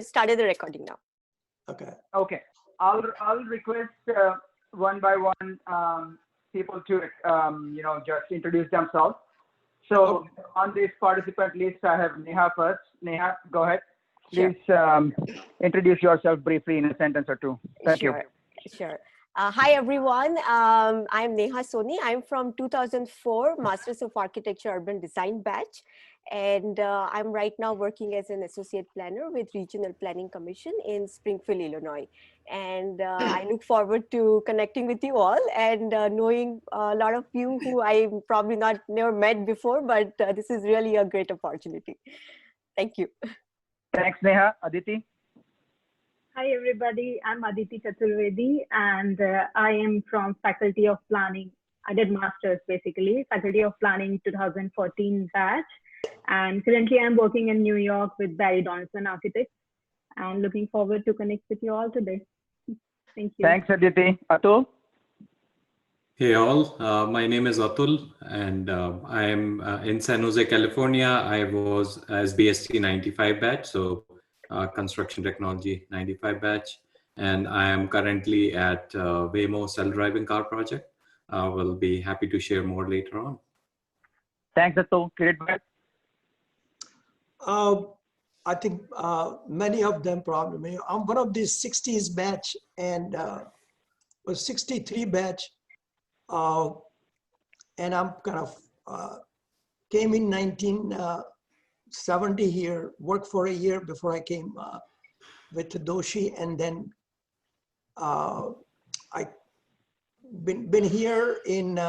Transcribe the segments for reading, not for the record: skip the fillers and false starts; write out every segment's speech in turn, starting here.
started the recording now. Okay. Okay. I'll request one by one people to just introduce themselves. So on this participant list, I have Neha first. Neha, go ahead. Please introduce yourself briefly in a sentence or two. Thank you. Sure. Hi, everyone. I'm Neha Soni. I'm from 2004 Masters of Architecture Urban Design batch. And I'm right now working as an associate planner with Regional Planning Commission in Springfield, Illinois. And I look forward to connecting with you all and knowing a lot of you who I probably never met before, but this is really a great opportunity. Thank you. Thanks, Neha. Aditi? Hi, everybody. I'm Aditi Chaturvedi, and I am from Faculty of Planning. I did Masters, basically, Faculty of Planning 2014 batch. And currently, I'm working in New York with Barry Donaldson Architects, and looking forward to connect with you all today. Thank you. Thanks, Aditi. Atul? Hey all, my name is Atul, and I am in San Jose, California. I was as BSc 95 batch, so Construction Technology 95 batch, and I am currently at Waymo self-driving car project. We'll be happy to share more later on. Thanks, Atul. Kirit? I think many of them probably. I'm one of these 60s batch and was 63 batch. And I'm kind of came in 1970 here, worked for a year before I came with Doshi, and then I been here in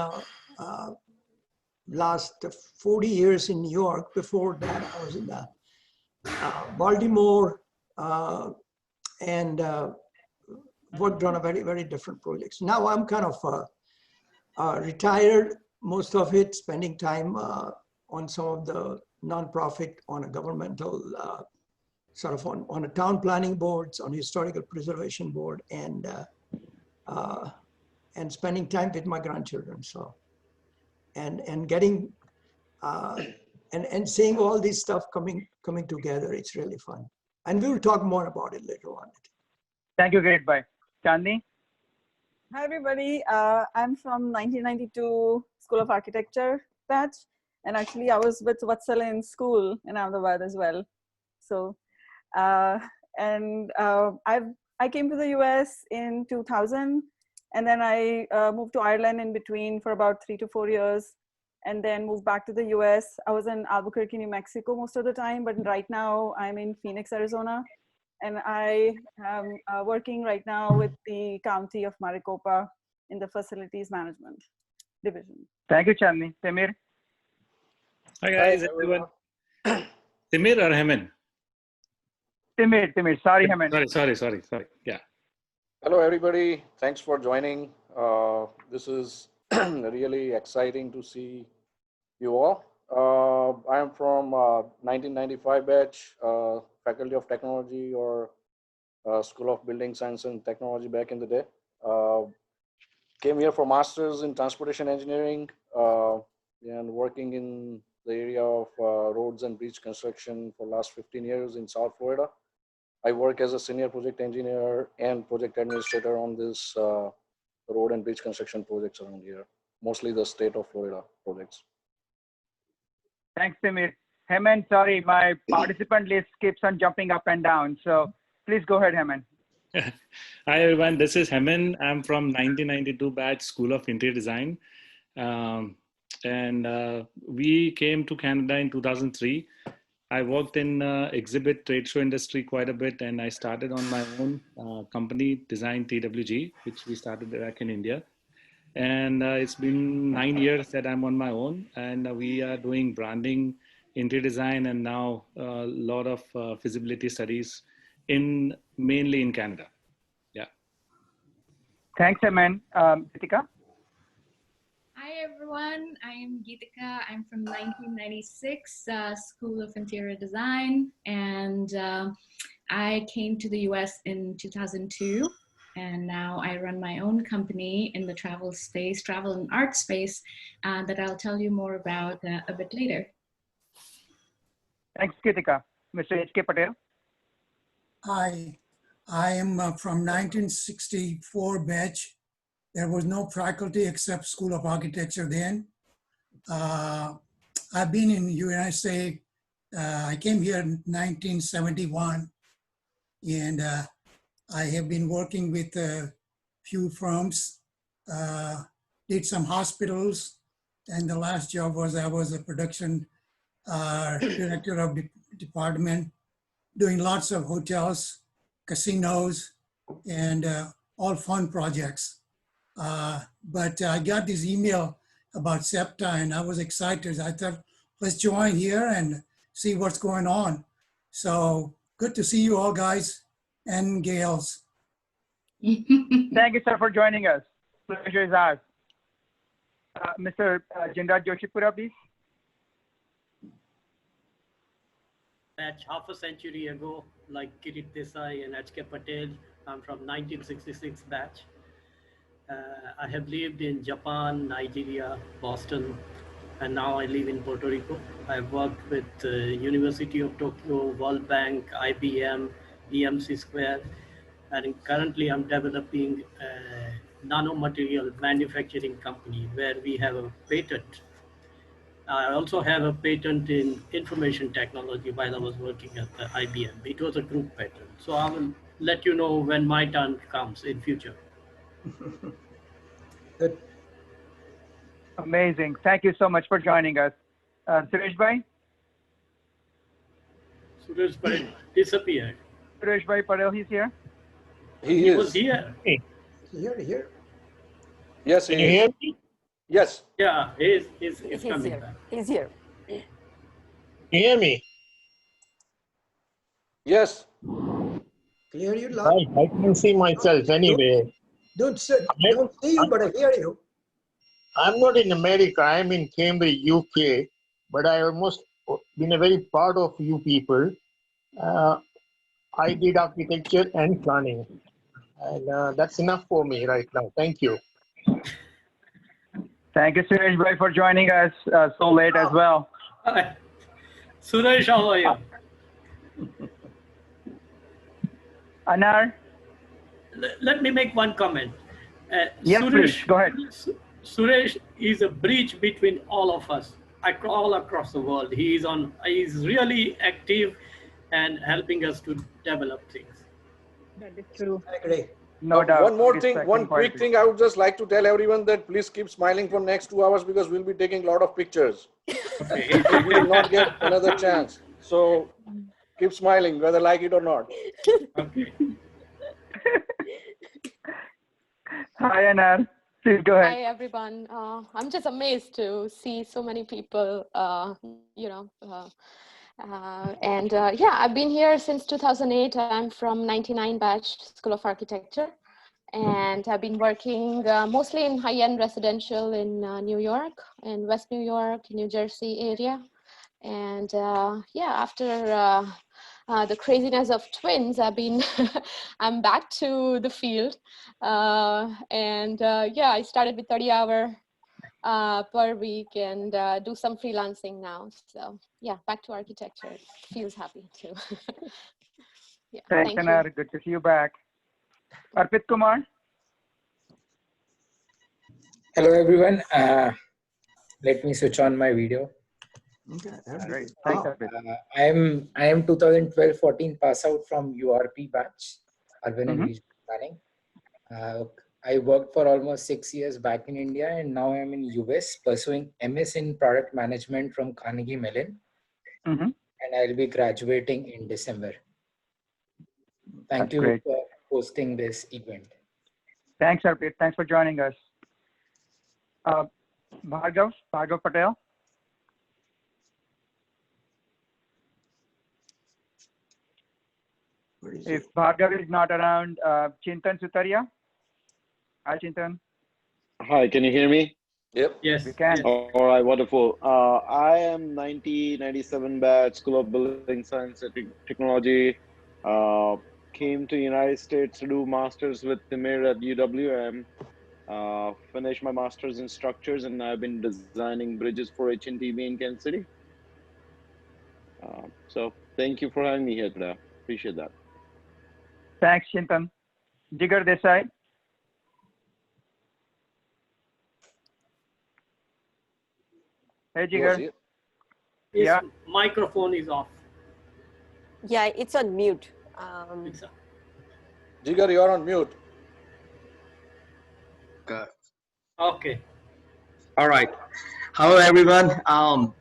last 40 years in New York. Before that, I was in Baltimore and worked on a very different projects. Now I'm kind of retired, most of it spending time on some of the nonprofit, on a governmental, sort of on a town planning boards, on historical preservation board, and spending time with my grandchildren. So, and getting and seeing all this stuff coming together, it's really fun. And we will talk more about it later on. Thank you, Kirit. Bye. Chandni? Hi, everybody. I'm from 1992 School of Architecture batch. And actually, I was with Vatsal in school in Ahmedabad as well. So, I came to the US in 2000. And then I moved to Ireland in between for about 3 to 4 years. And then moved back to the US. I was in Albuquerque, New Mexico most of the time. But right now, I'm in Phoenix, Arizona. And I am working right now with the County of Maricopa in the Facilities Management Division. Thank you, Chandni. Timir? Hi, guys, everyone. Timir or Hemen? Timir. Sorry, Hemen. Sorry. Yeah. Hello, everybody. Thanks for joining. This is really exciting to see you all. I am from 1995 batch, Faculty of Technology or School of Building Science and Technology back in the day. Came here for Masters in Transportation Engineering and working in the area of roads and bridge construction for last 15 years in South Florida. I work as a senior project engineer and project administrator on this road and bridge construction projects around here, mostly the state of Florida projects. Thanks, Timir. Hemen, sorry, my participant list keeps on jumping up and down. So please go ahead, Hemen. Hi, everyone. This is Hemen. I'm from 1992 batch School of Interior Design. We came to Canada in 2003. I worked in exhibit trade show industry quite a bit, and I started on my own company, Design TWG, which we started back in India. And it's been 9 years that I'm on my own, and we are doing branding, interior design, and now a lot of feasibility studies mainly in Canada. Yeah. Thanks, Hemen. Geetika? Hi, everyone. I am Geetika. I'm from 1996 School of Interior Design, and I came to the US in 2002. And now I run my own company in the travel and art space that I'll tell you more about a bit later. Thanks, Geetika. Mr. H.K. Patel? Hi, I am from 1964 batch. There was no faculty except School of Architecture then. Uh, I've been in USA. I came here in 1971, and I have been working with a few firms, did some hospitals, and the last job was I was a production director of department, doing lots of hotels, casinos, and all fun projects. But I got this email about SEPTA and I was excited. I thought, let's join here and see what's going on. So good to see you all guys and gals. Thank you, sir, for joining us. Pleasure is ours. Mr. Jindal Joshipura, please. Batch half a century ago, like Kirit Desai and H.K. Patel. I'm from 1966 batch. I have lived in Japan, Nigeria, Boston, and now I live in Puerto Rico. I've worked with University of Tokyo, World Bank, IBM, EMC Square, and currently I'm developing a nanomaterial manufacturing company where we have a patent. I also have a patent in information technology while I was working at the IBM. It was a group patent. So I will let you know when my turn comes in future. Good. Amazing. Thank you so much for joining us. Suresh Bhai? Suresh Bhai disappeared. Suresh Bhai Patel, he's here. He was here. Here. Yes, Can he you is. hear me? Yes. Yeah, he's coming here. back. He's here. Can you hear me? Yes. Clear you loud. I can see myself anyway. Don't see you, but I hear you. I'm not in America. I'm in Cambridge, UK, but I almost been a very part of you people. I did architecture and planning, and that's enough for me right now. Thank you. Thank you, Suresh Bhai, for joining us so late as well. Hi. Suresh, how are you? Anar? Let me make one comment. Yes, Suresh, please. Go ahead. Suresh is a bridge between all of us, all across the world. He's really active and helping us to develop things. That is true. I agree. No doubt. One more thing, Respecting one quick quality. thing I would just like to tell everyone that please keep smiling for next 2 hours because we'll be taking a lot of pictures. Okay. We will not get another chance. So keep smiling, whether like it or not. Okay. Hi, Anar. Please go ahead. Hi, everyone. I'm just amazed to see so many people, yeah, I've been here since 2008. I'm from 99 batch School of Architecture, and I've been working mostly in high-end residential in New York, in West New York, New Jersey area. And yeah, after the craziness of twins, I'm back to the field. Yeah, I started with 30 hours per week and do some freelancing now. So yeah, back to architecture. It feels happy too. Yeah, Thanks, thank Anar. you. Good to see you back. Arpit Kumar? Hello, everyone. Let me switch on my video. Okay. Great. Thanks, Arpit. I am 2012-14 pass out from URP batch, Urban and Regional Planning. I worked for almost 6 years back in India, and now I'm in US pursuing MS in Product Management from Carnegie Mellon, and I'll be graduating in December. Thank you great. for hosting this event. Thanks, Arpit. Thanks for joining us. Bhargav Patel. If Bhargav is not around, Chintan Sutaria. Hi, Chintan. Hi, can you hear me? Yep. Yes. We can. All right, wonderful. I am 1997 batch, School of Building Science and Technology. Came to United States to do masters with Timir at UWM. Finished my masters in structures, and I've been designing bridges for HNTB in Kansas City. So thank you for having me here today. Appreciate that. Thanks, Chintan. Jigar Desai. Hey, Jigar. His Yeah. microphone is off. Yeah, it's on mute. Jigar, you're on mute. Okay. All right. Hello, everyone. I'm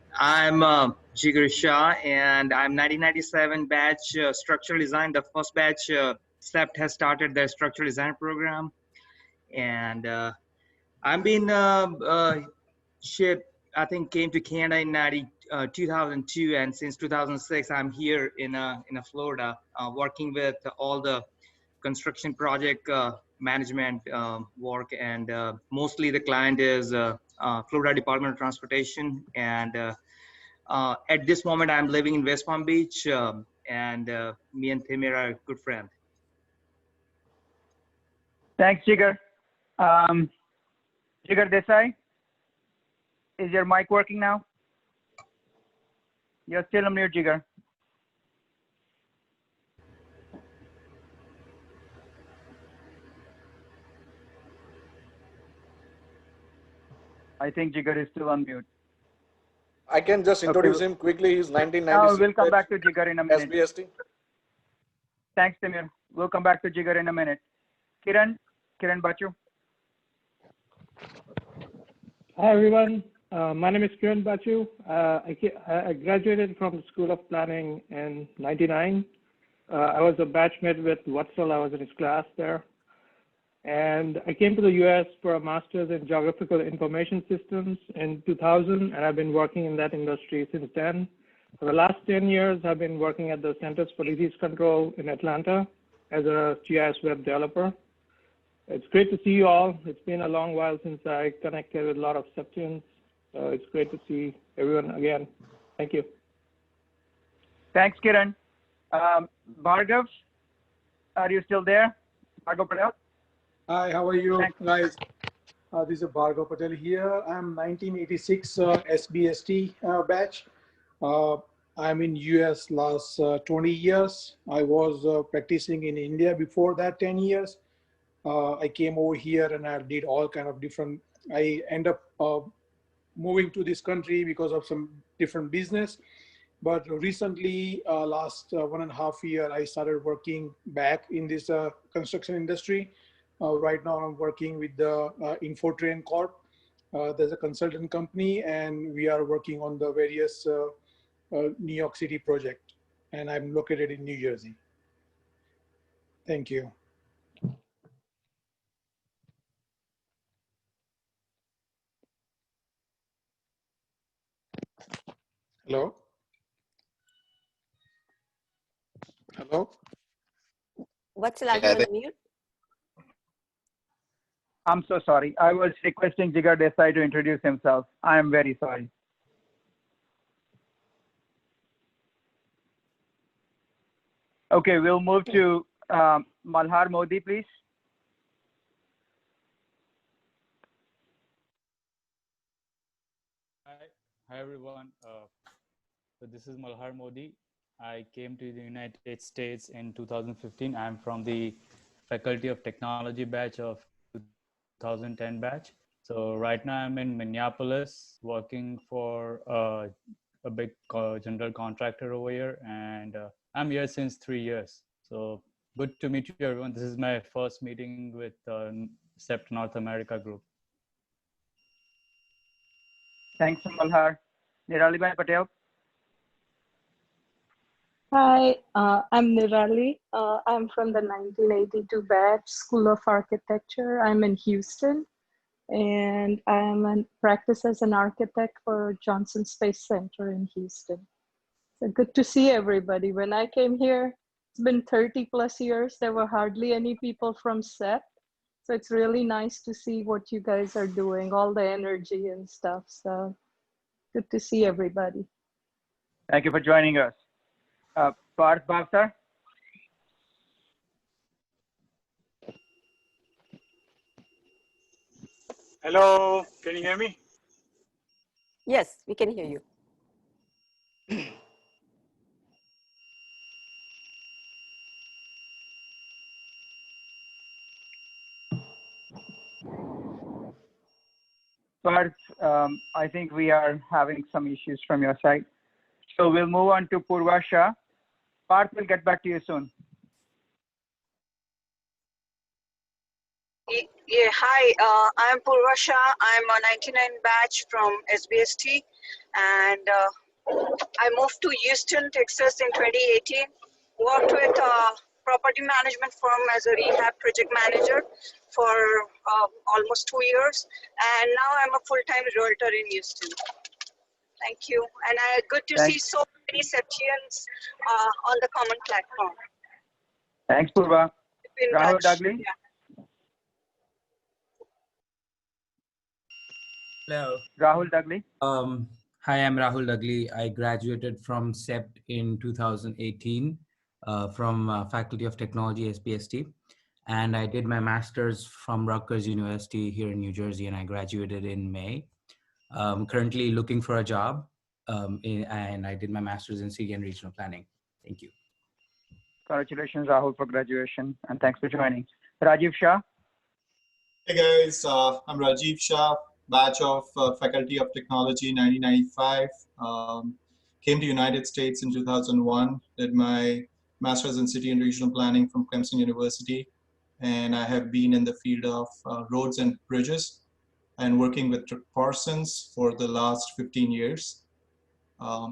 Jigar Shah, and I'm 1997 batch structural design. The first batch, Sept has started their structural design program, and I've been shipped. I think came to Canada in 2002, and since 2006, I'm here in Florida, working with all the construction project management work, and mostly the client is Florida Department of Transportation. And at this moment, I'm living in West Palm Beach, and me and Timir are a good friend. Thanks, Jigar. Jigar Desai, is your mic working now? You're still on mute, Jigar. I think Jigar is still on mute. I can just introduce him quickly. He's 1996. We'll come back to Jigar in a minute. SBST. Thanks, Timir. We'll come back to Jigar in a minute. Kiran Bachu. Hi, everyone. My name is Kiran Bachu. I graduated from the School of Planning in '99. I was a batchmate with Watsal. I was in his class there. And I came to the US for a master's in geographical information systems in 2000, and I've been working in that industry since then. For the last 10 years, I've been working at the Centers for Disease Control in Atlanta as a GIS web developer. It's great to see you all. It's been a long while since I connected with a lot of Septians. So it's great to see everyone again. Thank you. Thanks, Kiran. Bhargav, are you still there? Bhargav Patel? Hi, how are you guys? This is Bhargav Patel here. I'm 1986 SBST batch. I'm in US last 20 years. I was practicing in India before that 10 years. I came over here and I did all kind of different, I end up moving to this country because of some different business. But recently, last 1.5 years, I started working back in this construction industry. Right now, I'm working with the Infotrain Corp. There's a consultant company, and we are working on the various New York City project. And I'm located in New Jersey. Thank you. Hello? Hello? What's the last one on mute? I'm so sorry. I was requesting Jigar Desai to introduce himself. I am very sorry. Okay, we'll move to Malhar Modi, please. Hi everyone. So this is Malhar Modi. I came to the United States in 2015. I'm from the Faculty of Technology batch of 2010 batch. So right now I'm in Minneapolis working for a big general contractor over here, and I'm here since 3 years. So good to meet you everyone. This is my first meeting with Sept North America group. Thanks, Malhar. Nirali Patel. Hi, I'm Nirali. I'm from the 1982 batch, School of Architecture. I'm in Houston, and I'm in practice as an architect for Johnson Space Center in Houston. So good to see everybody. When I came here, it's been 30 plus years. There were hardly any people from Sept. So it's really nice to see what you guys are doing, all the energy and stuff. So good to see everybody. Thank you for joining us. Parth Bhavsar. Hello, can you hear me? Yes, we can hear you. Parth, I think we are having some issues from your side. So we'll move on to Purva Shah. Parth will get back to you soon. Yeah, hi, I'm Purva Shah. I'm a 99 batch from SBST, and I moved to Houston, Texas in 2018. Worked with a property management firm as a rehab project manager for almost 2 years, and now I'm a full-time realtor in Houston. Thank you, and good to see so many Septians on the common platform. Thanks, Purva. Keep in Rahul touch. Duggley. Yeah. Hello. Rahul Duggley. Hi, I'm Rahul Duggley. I graduated from Sept in 2018 from Faculty of Technology, SBST. And I did my master's from Rutgers University here in New Jersey, and I graduated in May. Currently looking for a job, and I did my master's in city and regional planning. Thank you. Congratulations, Rahul, for graduation, and thanks for joining. Rajiv Shah. Hey guys, I'm Rajiv Shah, batch of Faculty of Technology 1995. Came to United States in 2001, did my master's in city and regional planning from Clemson University. And I have been in the field of roads and bridges and working with Parsons for the last 15 years.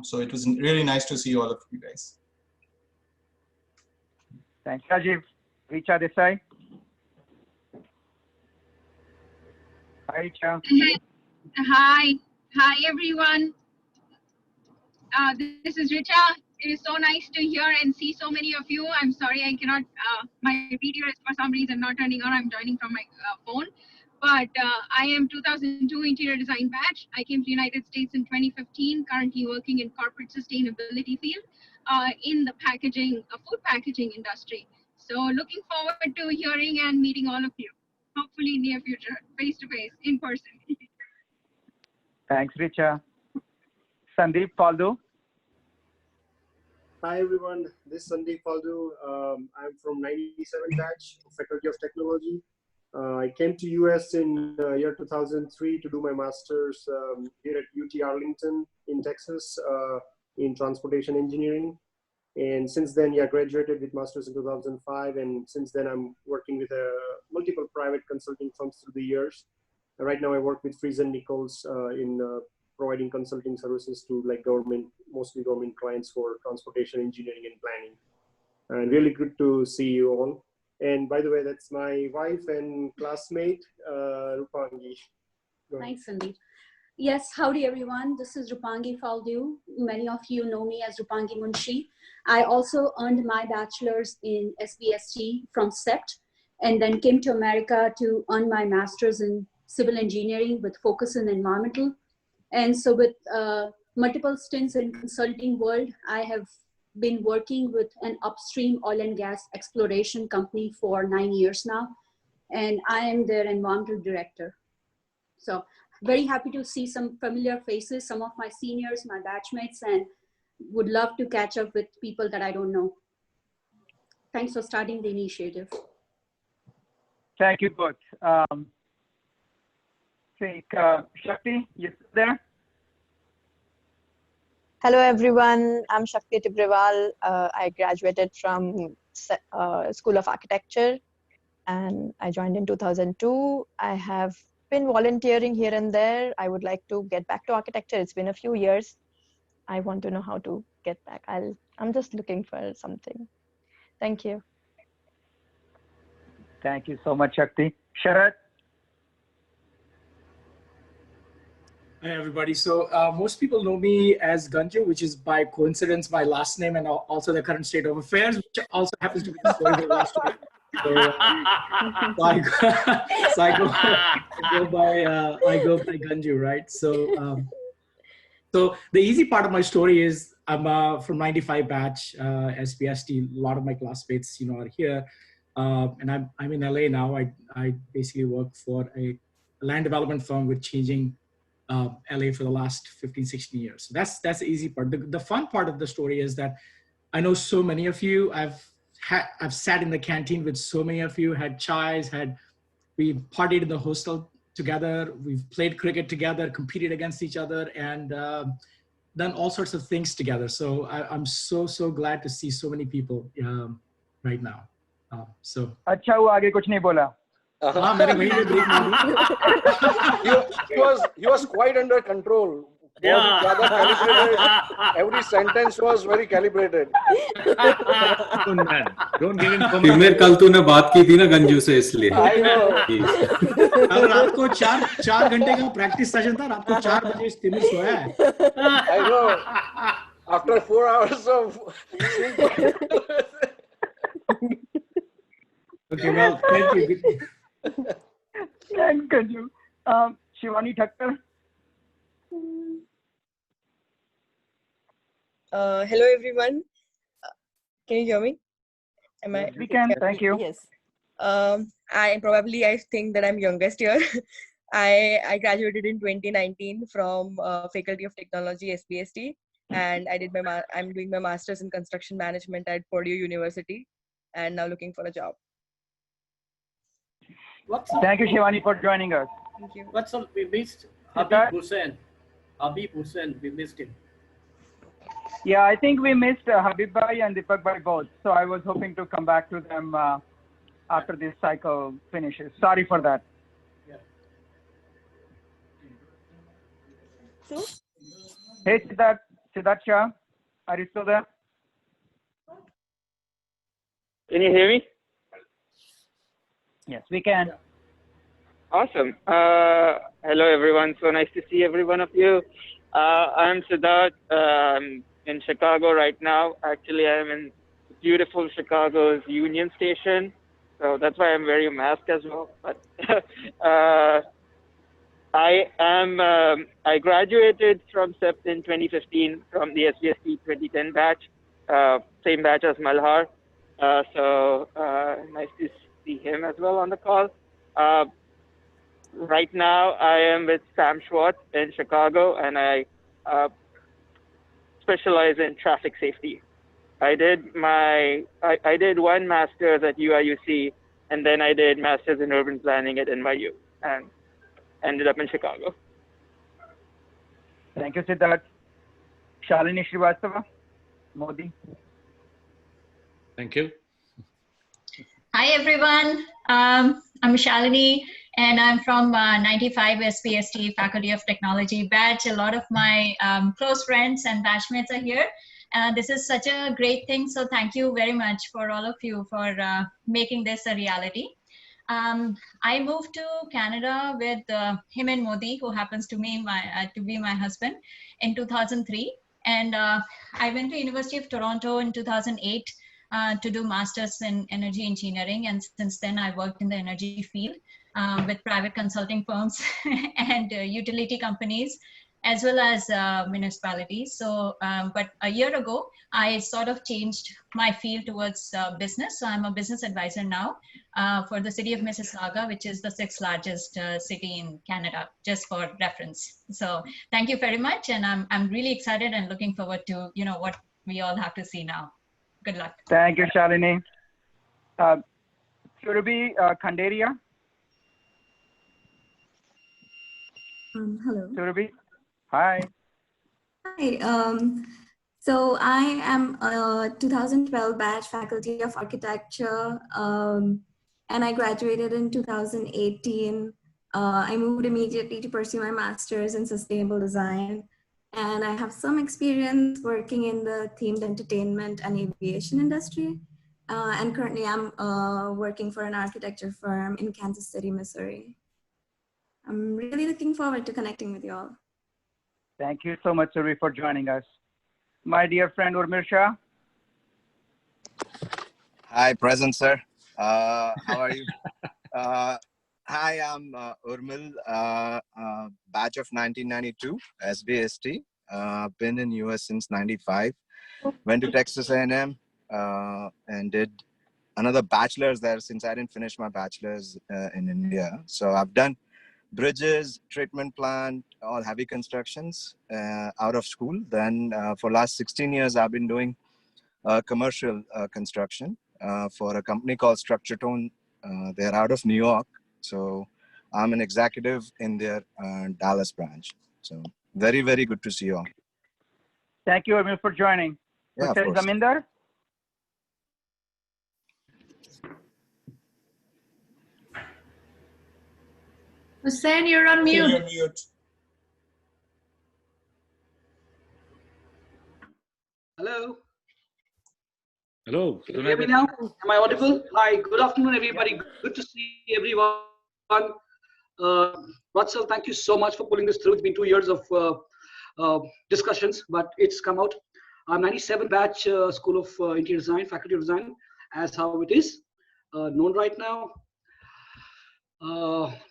So it was really nice to see all of you guys. Thanks, Rajiv. Richa Desai. Hi, Richa. Hi everyone. This is Richa. It is so nice to hear and see so many of you. I'm sorry I cannot, my video is for some reason not turning on. I'm joining from my phone. But I am 2002 interior design batch. I came to United States in 2015, currently working in corporate sustainability field in the packaging, food packaging industry. So looking forward to hearing and meeting all of you, hopefully in near future, face to face, in person. Thanks, Richa. Sandeep Faldu. Hi everyone, this is Sandeep Faldu. I'm from 97 batch, Faculty of Technology. I came to US in year 2003 to do my master's here at UT Arlington in Texas in transportation engineering. And since then, yeah, graduated with master's in 2005. And since then, I'm working with multiple private consulting firms through the years. Right now, I work with Fries and Nichols in providing consulting services to like government, mostly government clients for transportation engineering and planning. And really good to see you all. And by the way, that's my wife and classmate, Rupangi. Thanks, Sandeep. Yes, howdy everyone. This is Rupangi Faldu. Many of you know me as Rupangi Munshi. I also earned my bachelor's in SBST from Sept, and then came to America to earn my master's in civil engineering with focus in environmental. And so with multiple stints in consulting world, I have been working with an upstream oil and gas exploration company for 9 years now. And I am their environmental director. So very happy to see some familiar faces, some of my seniors, my batchmates, and would love to catch up with people that I don't know. Thanks for starting the initiative. Thank you both. Shakti, you there? Hello everyone, I'm Shakti Tibrewal. I graduated from School of Architecture and I joined in 2002. I have been volunteering here and there. I would like to get back to architecture. It's been a few years. I want to know how to get back. I'm just looking for something. Thank you. Thank you so much, Shakti. Sharat? Hi everybody. So most people know me as Ganju, which is by coincidence my last name and also the current state of affairs, which also happens to be the story of last week. So, I go by Ganju, right? So so the easy part of my story is I'm from 95 batch SBST. A lot of my classmates, are here, and I'm in LA now. I basically work for a land development firm with changing LA for the last 15, 16 years. So that's the easy part. The fun part of the story is that I know so many of you. I've sat in the canteen with so many of you, had chais, we partied in the hostel together. We've played cricket together, competed against each other, and done all sorts of things together. So I'm so glad to see so many people right now. So अच्छा हुआ आगे कुछ नहीं बोला. हाँ मैंने वहीं पे ब्रेक मार दी. He was quite under control. बहुत ज़्यादा calibrated. Every sentence was very calibrated. Don't give him तिमिर कल तूने बात की थी ना गंजू से इसलिए. I know. कल रात को 4 घंटे का प्रैक्टिस सेशन था. रात को 4 बजे तिमिर सोया है. I know. After 4 hours of sleep. Okay, well, thank you. Thanks, Ganju. Shivani Thakkar. Hello everyone. Can you hear me? Am I? We can. Thank you. Yes. I think that I'm youngest here. I graduated in 2019 from Faculty of Technology SBST, and I'm doing my master's in construction management at Purdue University, and now looking for a job. Thank you, Shivani, for joining us. Thank you. What's up? We missed Habib Hussain. We missed him. Yeah, I think we missed Habib Bhai and Deepak Bhai both. So I was hoping to come back to them after this cycle finishes. Sorry for that. Yeah. So? Hey, Siddharth Shah, are you still there? Can you hear me? Yes, we can. Awesome. Hello, everyone. So nice to see every one of you. I'm Siddharth. I'm in Chicago right now. Actually, I'm in beautiful Chicago's Union Station. So that's why I'm wearing a mask as well. But I graduated from Sept in 2015 from the SBST 2010 batch, same batch as Malhar. So nice to see him as well on the call. Right now, I am with Sam Schwartz in Chicago, and I specialize in traffic safety. I did one master's at UIUC, and then I did master's in urban planning at NYU, and ended up in Chicago. Thank you, Siddharth. Shalini Srivastava, Modi. Thank you. Hi, everyone. I'm Shalini, and I'm from 95 SPST Faculty of Technology batch. A lot of my close friends and batchmates are here. This is such a great thing. So thank you very much for all of you for making this a reality. I moved to Canada with him and Modi, who happens to be my husband, in 2003. And I went to University of Toronto in 2008 to do masters in energy engineering. And since then, I worked in the energy field with private consulting firms and utility companies, as well as municipalities. So, but a year ago, I sort of changed my field towards business. So I'm a business advisor now for the city of Mississauga, which is the 6th largest city in Canada, just for reference. So thank you very much. And I'm really excited and looking forward to, what we all have to see now. Good luck. Thank you, Shalini. Surabhi Khanderia. Hello. Surabhi. Hi. Hi. So I am a 2012 batch Faculty of Architecture, and I graduated in 2018. I moved immediately to pursue my master's in sustainable design, and I have some experience working in the themed entertainment and aviation industry. And currently I'm working for an architecture firm in Kansas City, Missouri. I'm really looking forward to connecting with you all. Thank you so much, Surabhi, for joining us. My dear friend Urmil Shah. Hi, present, sir. How are you? Hi, I'm Urmil, batch of 1992, SBST. Been in US since 95. Went to Texas A&M and did another bachelor's there since I didn't finish my bachelor's in India. So I've done bridges, treatment plant, all heavy constructions out of school. Then for last 16 years, I've been doing commercial construction for a company called Structure Tone. They're out of New York. So I'm an executive in their Dallas branch. So very, very good to see you all. Thank you, Emil, for joining. Yeah, of Hussain course. Zaminder? Hussein, you're on mute. You're mute. Hello. Hello. Can you hear me now? Am I audible? Hi. Good afternoon, everybody. Good to see everyone. Vatsal, thank you so much for pulling this through. It's been 2 years of discussions, but it's come out. I'm 97 batch School of Interior Design, Faculty of Design, as how it is known right now.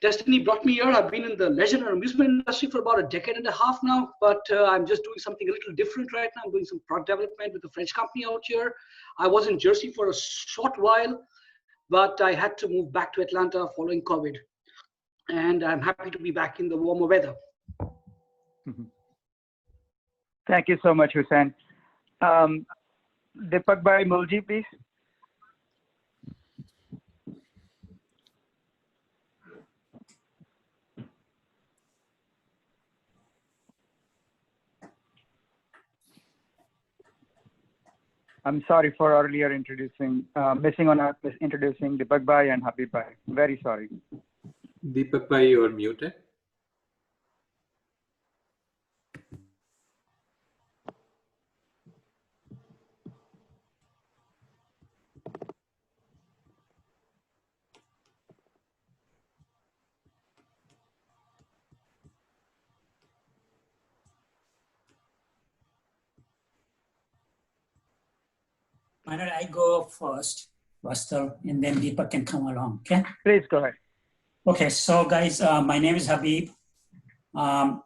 Destiny brought me here. I've been in the leisure and amusement industry for about a decade and a half now, but I'm just doing something a little different right now. I'm doing some product development with a French company out here. I was in Jersey for a short while, but I had to move back to Atlanta following COVID. And I'm happy to be back in the warmer weather. Thank you so much, Hussain. Deepak Bhai Mulji, please. I'm sorry for earlier introducing, missing on introducing Deepak Bhai and Habib Bhai. Very sorry. Deepak Bhai, you are muted. Why don't I go first, Vatsal, and then Deepak can come along, okay? Please go ahead. Okay, so guys, my name is Habib. I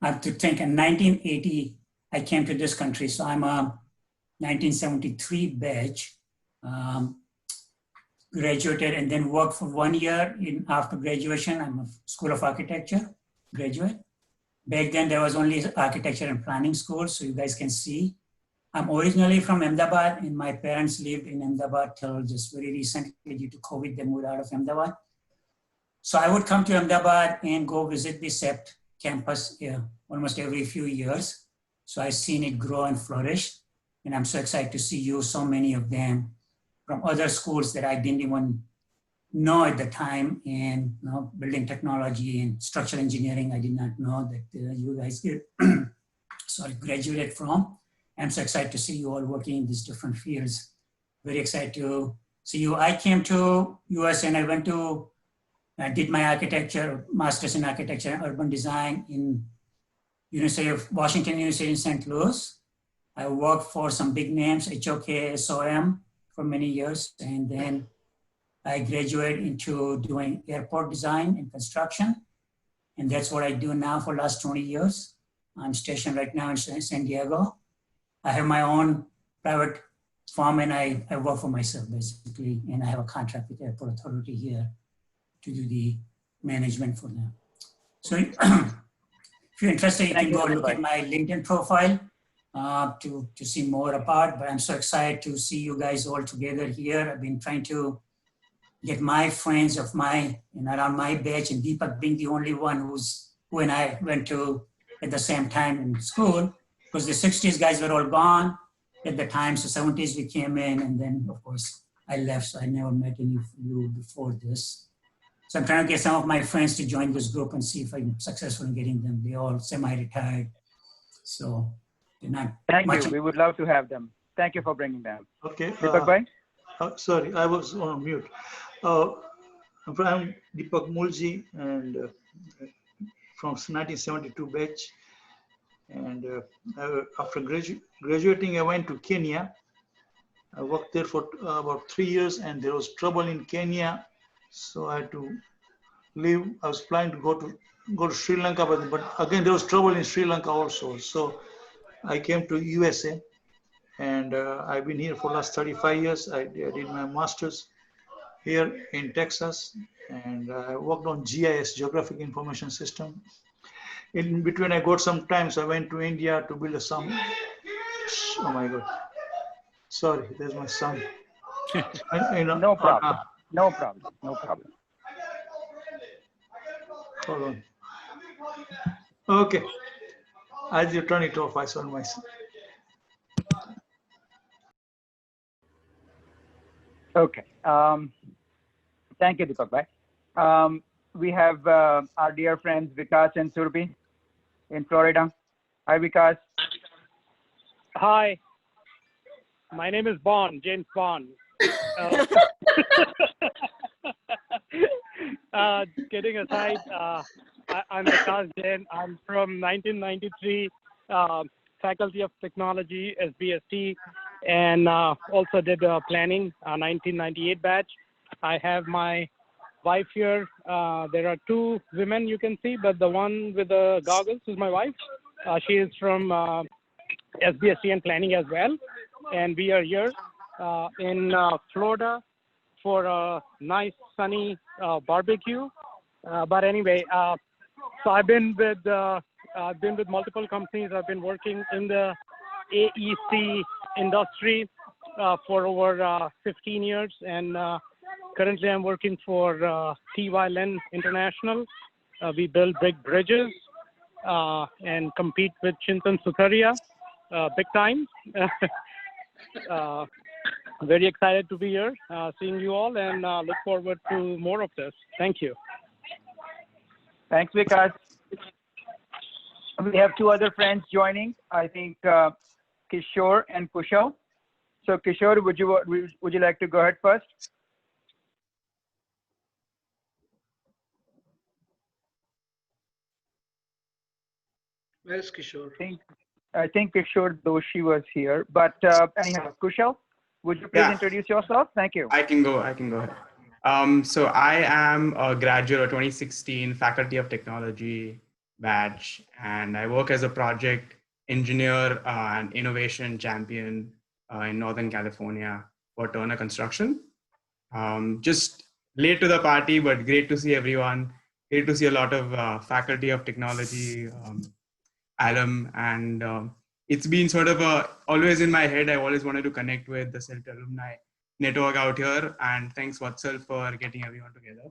have to think in 1980, I came to this country. So I'm a 1973 batch, graduated and then worked for 1 year after graduation. I'm a School of Architecture graduate. Back then there was only architecture and planning school, so you guys can see. I'm originally from Ahmedabad and my parents lived in Ahmedabad till just very recently due to COVID, they moved out of Ahmedabad. So I would come to Ahmedabad and go visit the Sept campus almost every few years. So I've seen it grow and flourish. And I'm so excited to see you, so many of them from other schools that I didn't even know at the time. And building technology and structural engineering, I did not know that you guys graduated from. I'm so excited to see you all working in these different fields. Very excited to see you. I came to US and I did my architecture, master's in architecture and urban design in Washington University in St. Louis. I worked for some big names, HOK, SOM for many years. And then I graduated into doing airport design and construction. And that's what I do now for the last 20 years. I'm stationed right now in San Diego. I have my own private firm and I work for myself basically. And I have a contract with the Airport Authority here to do the management for them. So if you're interested, you can go look at my LinkedIn profile to see more about, but I'm so excited to see you guys all together here. I've been trying to get my friends of around my batch, and Deepak being the only one who and I went to at the same time in school, because the 60s guys were all gone at the time, so 70s we came in, and then of course I left, so I never met any of you before this. So I'm trying to get some of my friends to join this group and see if I'm successful in getting them. They're all semi-retired, so they're not. Thank you. We would love to have them. Thank you for bringing them. Okay. Deepak Bhai? Sorry, I was on mute. I'm Deepak Mulji and from 1972 batch. And after graduating, I went to Kenya. I worked there for about 3 years, and there was trouble in Kenya, so I had to leave. I was planning to go to Sri Lanka, but again there was trouble in Sri Lanka also. So I came to USA, and I've been here for the last 35 years. I did my master's here in Texas, and I worked on GIS, Geographic Information System. In between, I got some time, so I went to India to build some. Oh my God! Sorry, there's my son. No problem. No problem. No problem. Hold on. Okay. As you turn it off, I saw myself. Okay. Thank you, Deepak bhai. We have our dear friends Vikas and Surbi in Florida. Hi, Vikas. Hi, my name is Bond, James Bond. Kidding aside, I'm Vikas Jain. I'm from 1993, Faculty of Technology, SBST, and also did planning, 1998 batch. I have my wife here. There are two women you can see, but the one with the goggles is my wife. She is from SBST and planning as well. And we are here in Florida for a nice sunny barbecue. But anyway, so I've been with multiple companies. I've been working in the AEC industry for over 15 years, and currently I'm working for TYLN International. We build big bridges and compete with Chintan Sutaria big time. Very excited to be here, seeing you all, and look forward to more of this. Thank you. Thanks, Vikas. We have two other friends joining. I think Kishore and Kushal. So Kishore, would you like to go ahead first? Where's Kishore? I think Kishore Doshi was here, but anyhow, Kushal, would you please introduce yourself? Thank you. I can go ahead. So I am a graduate of 2016 Faculty of Technology batch, and I work as a project engineer and innovation champion in Northern California for Turner Construction. Just late to the party, but great to see everyone. Great to see a lot of Faculty of Technology alum, and it's been sort of always in my head. I always wanted to connect with the Sept alumni network out here, and thanks Vatsal for getting everyone together.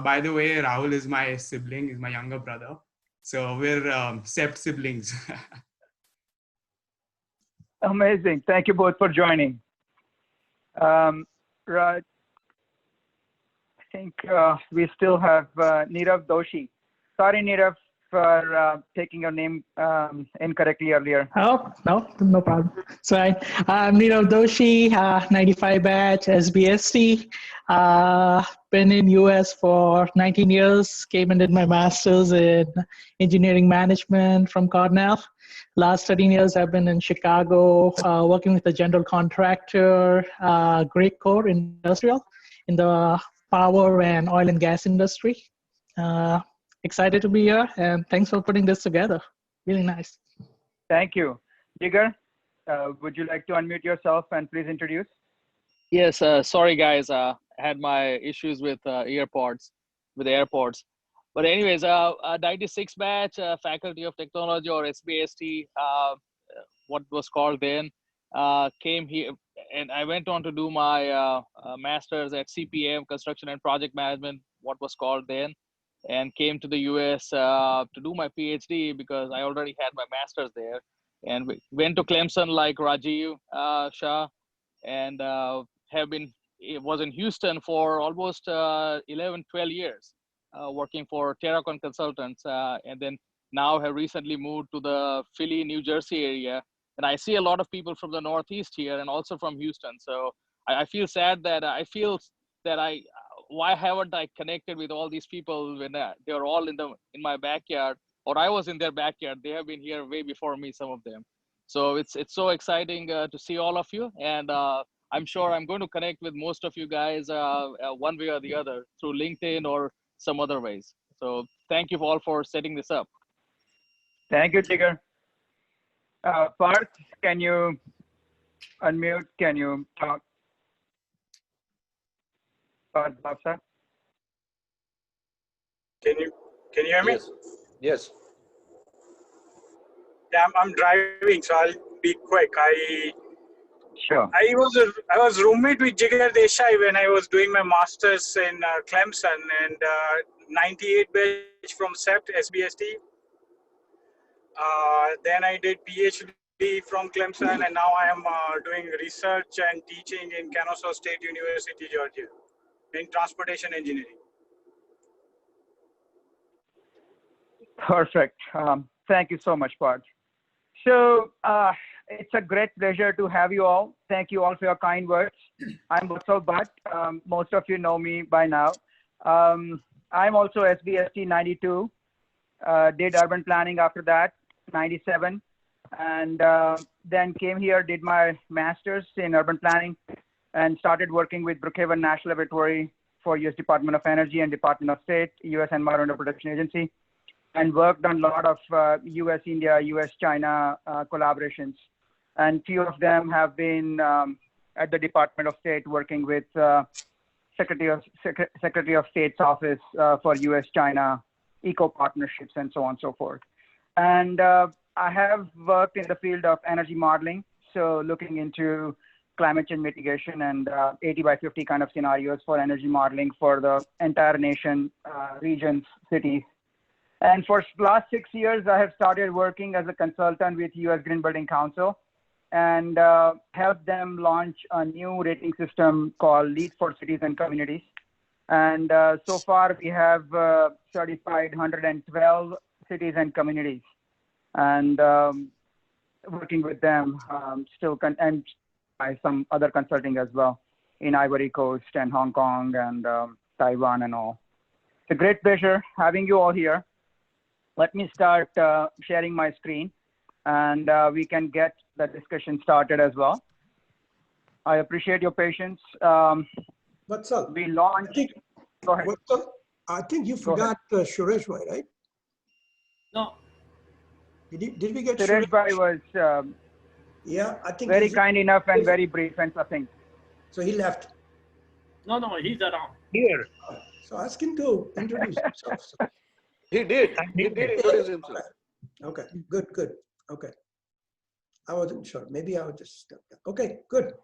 By the way, Rahul is my sibling, is my younger brother. So we're Sept siblings. Amazing. Thank you both for joining. Right. I think we still have Nirav Doshi. Sorry, Nirav, for taking your name incorrectly earlier. Oh, no problem. So I'm Neerav Doshi, 95 batch, SBST. Been in US for 19 years, came and did my master's in engineering management from Cornell. Last 13 years I've been in Chicago, working with a general contractor, Great Core Industrial, in the power and oil and gas industry. Excited to be here, and thanks for putting this together. Really nice. Thank you. Jigar, would you like to unmute yourself and please introduce? Yes, sorry guys, I had my issues with AirPods. But anyways, 96 batch, Faculty of Technology or SBST, what was called then, came here, and I went on to do my master's at CPM, Construction and Project Management, what was called then, and came to the US to do my PhD because I already had my master's there, and we went to Clemson like Rajiv Shah, and was in Houston for almost 11, 12 years, working for Terracon Consultants, and then now have recently moved to the Philly, New Jersey area. And I see a lot of people from the Northeast here and also from Houston. So I feel sad that why haven't I connected with all these people when they're all in my backyard, or I was in their backyard? They have been here way before me, some of them. So it's so exciting to see all of you, and I'm sure I'm going to connect with most of you guys one way or the other through LinkedIn or some other ways. So thank you all for setting this up. Thank you, Jigar. Parth, can you unmute? Can you talk? Parth Bhavsar? Can you hear me? Yes. Yeah, I'm driving, so I'll be quick. Sure. I was roommate with Jigar Desai when I was doing my masters in Clemson, and 98 batch from Sept SBST. Then I did PhD from Clemson, and now I am doing research and teaching in Kennesaw State University, Georgia, in transportation engineering. Perfect. Thank you so much, Parth. So it's a great pleasure to have you all. Thank you all for your kind words. I'm Vatsal Bhatt. Most of you know me by now. I'm also SBST 92. Did urban planning after that, 97. And then came here, did my master's in urban planning, and started working with Brookhaven National Laboratory for US Department of Energy and Department of State, US Environmental Protection Agency, and worked on a lot of US-India, US-China collaborations. And few of them have been at the Department of State working with Secretary of State's office for US-China eco-partnerships and so on and so forth. And I have worked in the field of energy modeling, so looking into climate change mitigation and 80 by 50 kind of scenarios for energy modeling for the entire nation, regions, cities. And for the last 6 years, I have started working as a consultant with US Green Building Council and helped them launch a new rating system called Lead for Cities and Communities. And so far, we have certified 112 cities and communities. And working with them and by some other consulting as well in Ivory Coast and Hong Kong and Taiwan and all. It's a great pleasure having you all here. Let me start sharing my screen, and we can get the discussion started as well. I appreciate your patience. What's up? We launched. Go ahead. What's up? I think you forgot Suresh Bhai, right? No. Did we get Suresh Bhai was yeah, I think very kind enough and very brief and succinct. So he left. No, he's around. Here. So ask him to introduce himself. He did. He did introduce himself. Okay, good. Okay. I wasn't sure. Maybe I was just okay, good.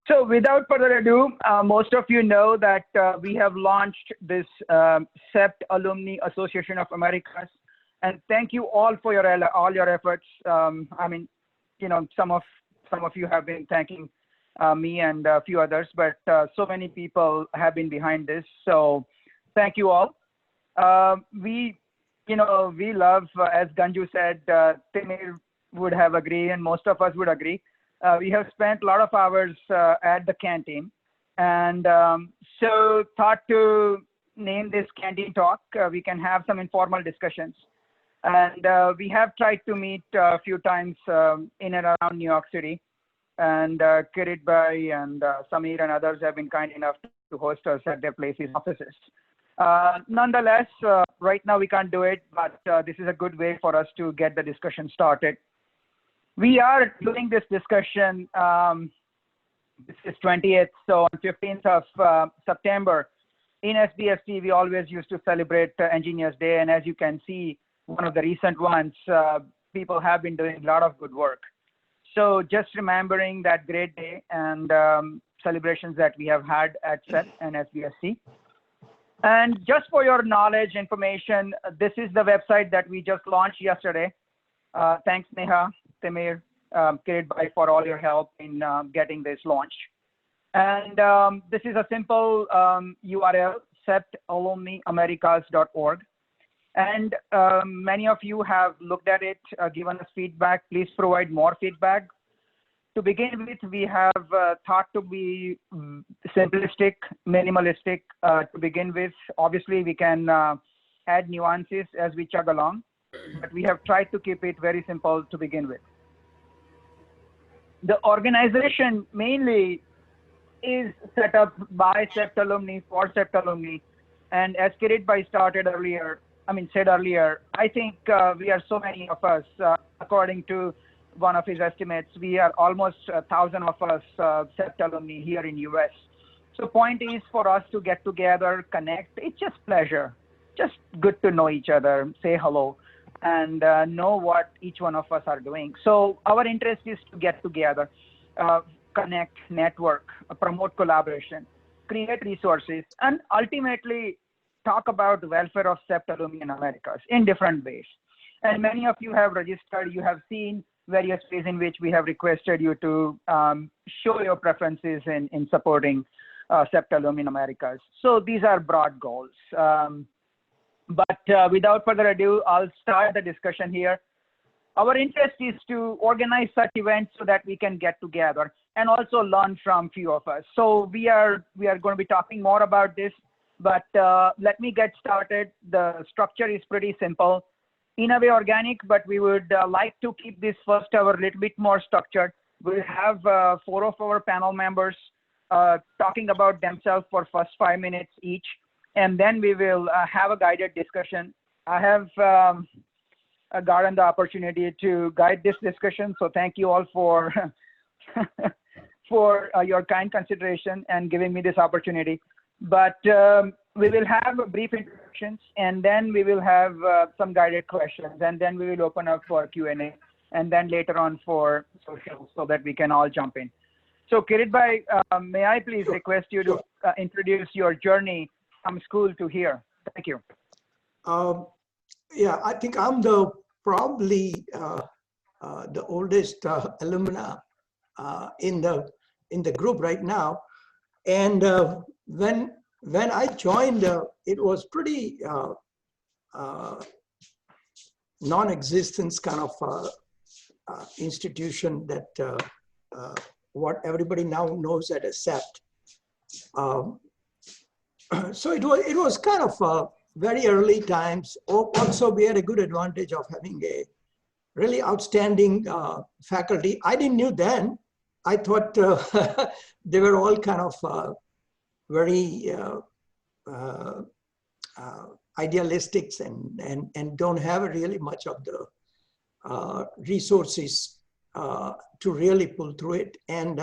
So without further ado, most of you know that we have launched this Sept Alumni Association of Americas, and thank you all for all your efforts. I mean, you know, some of you have been thanking me and a few others, but so many people have been behind this. So thank you all. We love, as Ganju said, Timir would have agreed, and most of us would agree. We have spent a lot of hours at the canteen, and so thought to name this Canteen Talk. We can have some informal discussions. And we have tried to meet a few times in and around New York City. And Kirit Bhai and Samir and others have been kind enough to host us at their places, offices. Nonetheless, right now we can't do it, but this is a good way for us to get the discussion started. We are doing this discussion, this is 20th, so on 15th of September, in SBST, we always used to celebrate Engineers Day, and as you can see, one of the recent ones, people have been doing a lot of good work. So just remembering that great day and celebrations that we have had at Sept and SBST. And just for your knowledge, information, this is the website that we just launched yesterday. Thanks, Neha, Timir, Kirit Bhai, for all your help in getting this launched. And this is a simple URL, septalumniamericas.org. And many of you have looked at it, given us feedback. Please provide more feedback. To begin with, we have thought to be simplistic, minimalistic to begin with. Obviously, we can add nuances as we chug along, but we have tried to keep it very simple to begin with. The organization mainly is set up by Sept alumni for Sept alumni. And as Kirit Bhai said earlier, I think we are so many of us, according to one of his estimates, we are almost 1,000 of us Sept alumni here in US. So point is for us to get together, connect. It's just pleasure, just good to know each other, say hello, and know what each one of us are doing. So our interest is to get together. connect, network, promote collaboration, create resources, and ultimately talk about the welfare of Sept alumni in Americas in different ways. And many of you have registered, you have seen various ways in which we have requested you to show your preferences in supporting Sept alumni in Americas. So these are broad goals. But without further ado, I'll start the discussion here. Our interest is to organize such events so that we can get together and also learn from few of us. So we are going to be talking more about this, but let me get started. The structure is pretty simple, in a way organic, but we would like to keep this first hour a little bit more structured. We'll have 4 of our panel members talking about themselves for first 5 minutes each, and then we will have a guided discussion. I have gotten the opportunity to guide this discussion, so thank you all for for your kind consideration and giving me this opportunity. But we will have brief introductions, and then we will have some guided questions, and then we will open up for Q&A, and then later on for social, so that we can all jump in. So Kirit bhai, may I please request you to introduce your journey from school to here? Thank you. Yeah, I think I'm probably the oldest alumna in the group right now. And when I joined, it was pretty non-existence kind of institution that what everybody now knows as a Sept. So it was kind of very early times. Also, we had a good advantage of having a really outstanding faculty. I didn't knew then. I thought they were all kind of very idealistic and don't have really much of the resources to really pull through it. And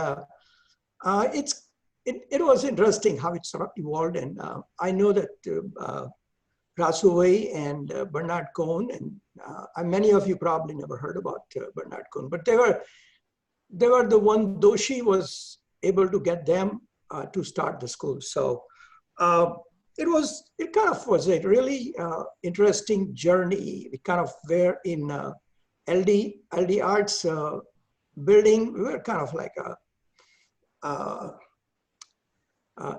it was interesting how it sort of evolved. And I know that Rasuvai and Bernard Cohn, and many of you probably never heard about Bernard Cohn, but they were the one. Doshi was able to get them to start the school. So it kind of was a really interesting journey. We kind of were in LD Arts building. We were kind of like a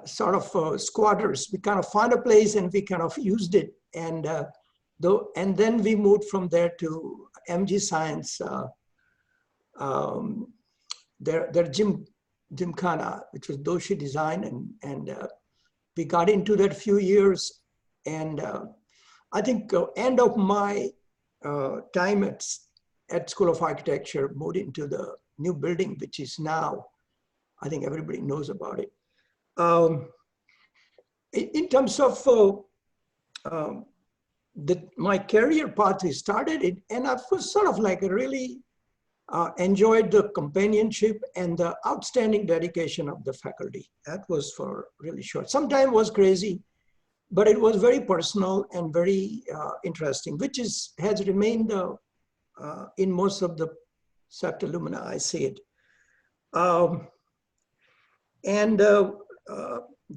sort of squatters. We kind of found a place and we kind of used it. And then we moved from there to MG Science, their Gymkhana, which was Doshi Design. And we got into that few years. And I think end of my time at School of Architecture, moved into the new building, which is now, I think everybody knows about it. In terms of my career path, I started it, and I was sort of like really enjoyed the companionship and the outstanding dedication of the faculty. That was for really short. Sometimes was crazy, but it was very personal and very interesting, which has remained in most of the Sept alumni. I see it.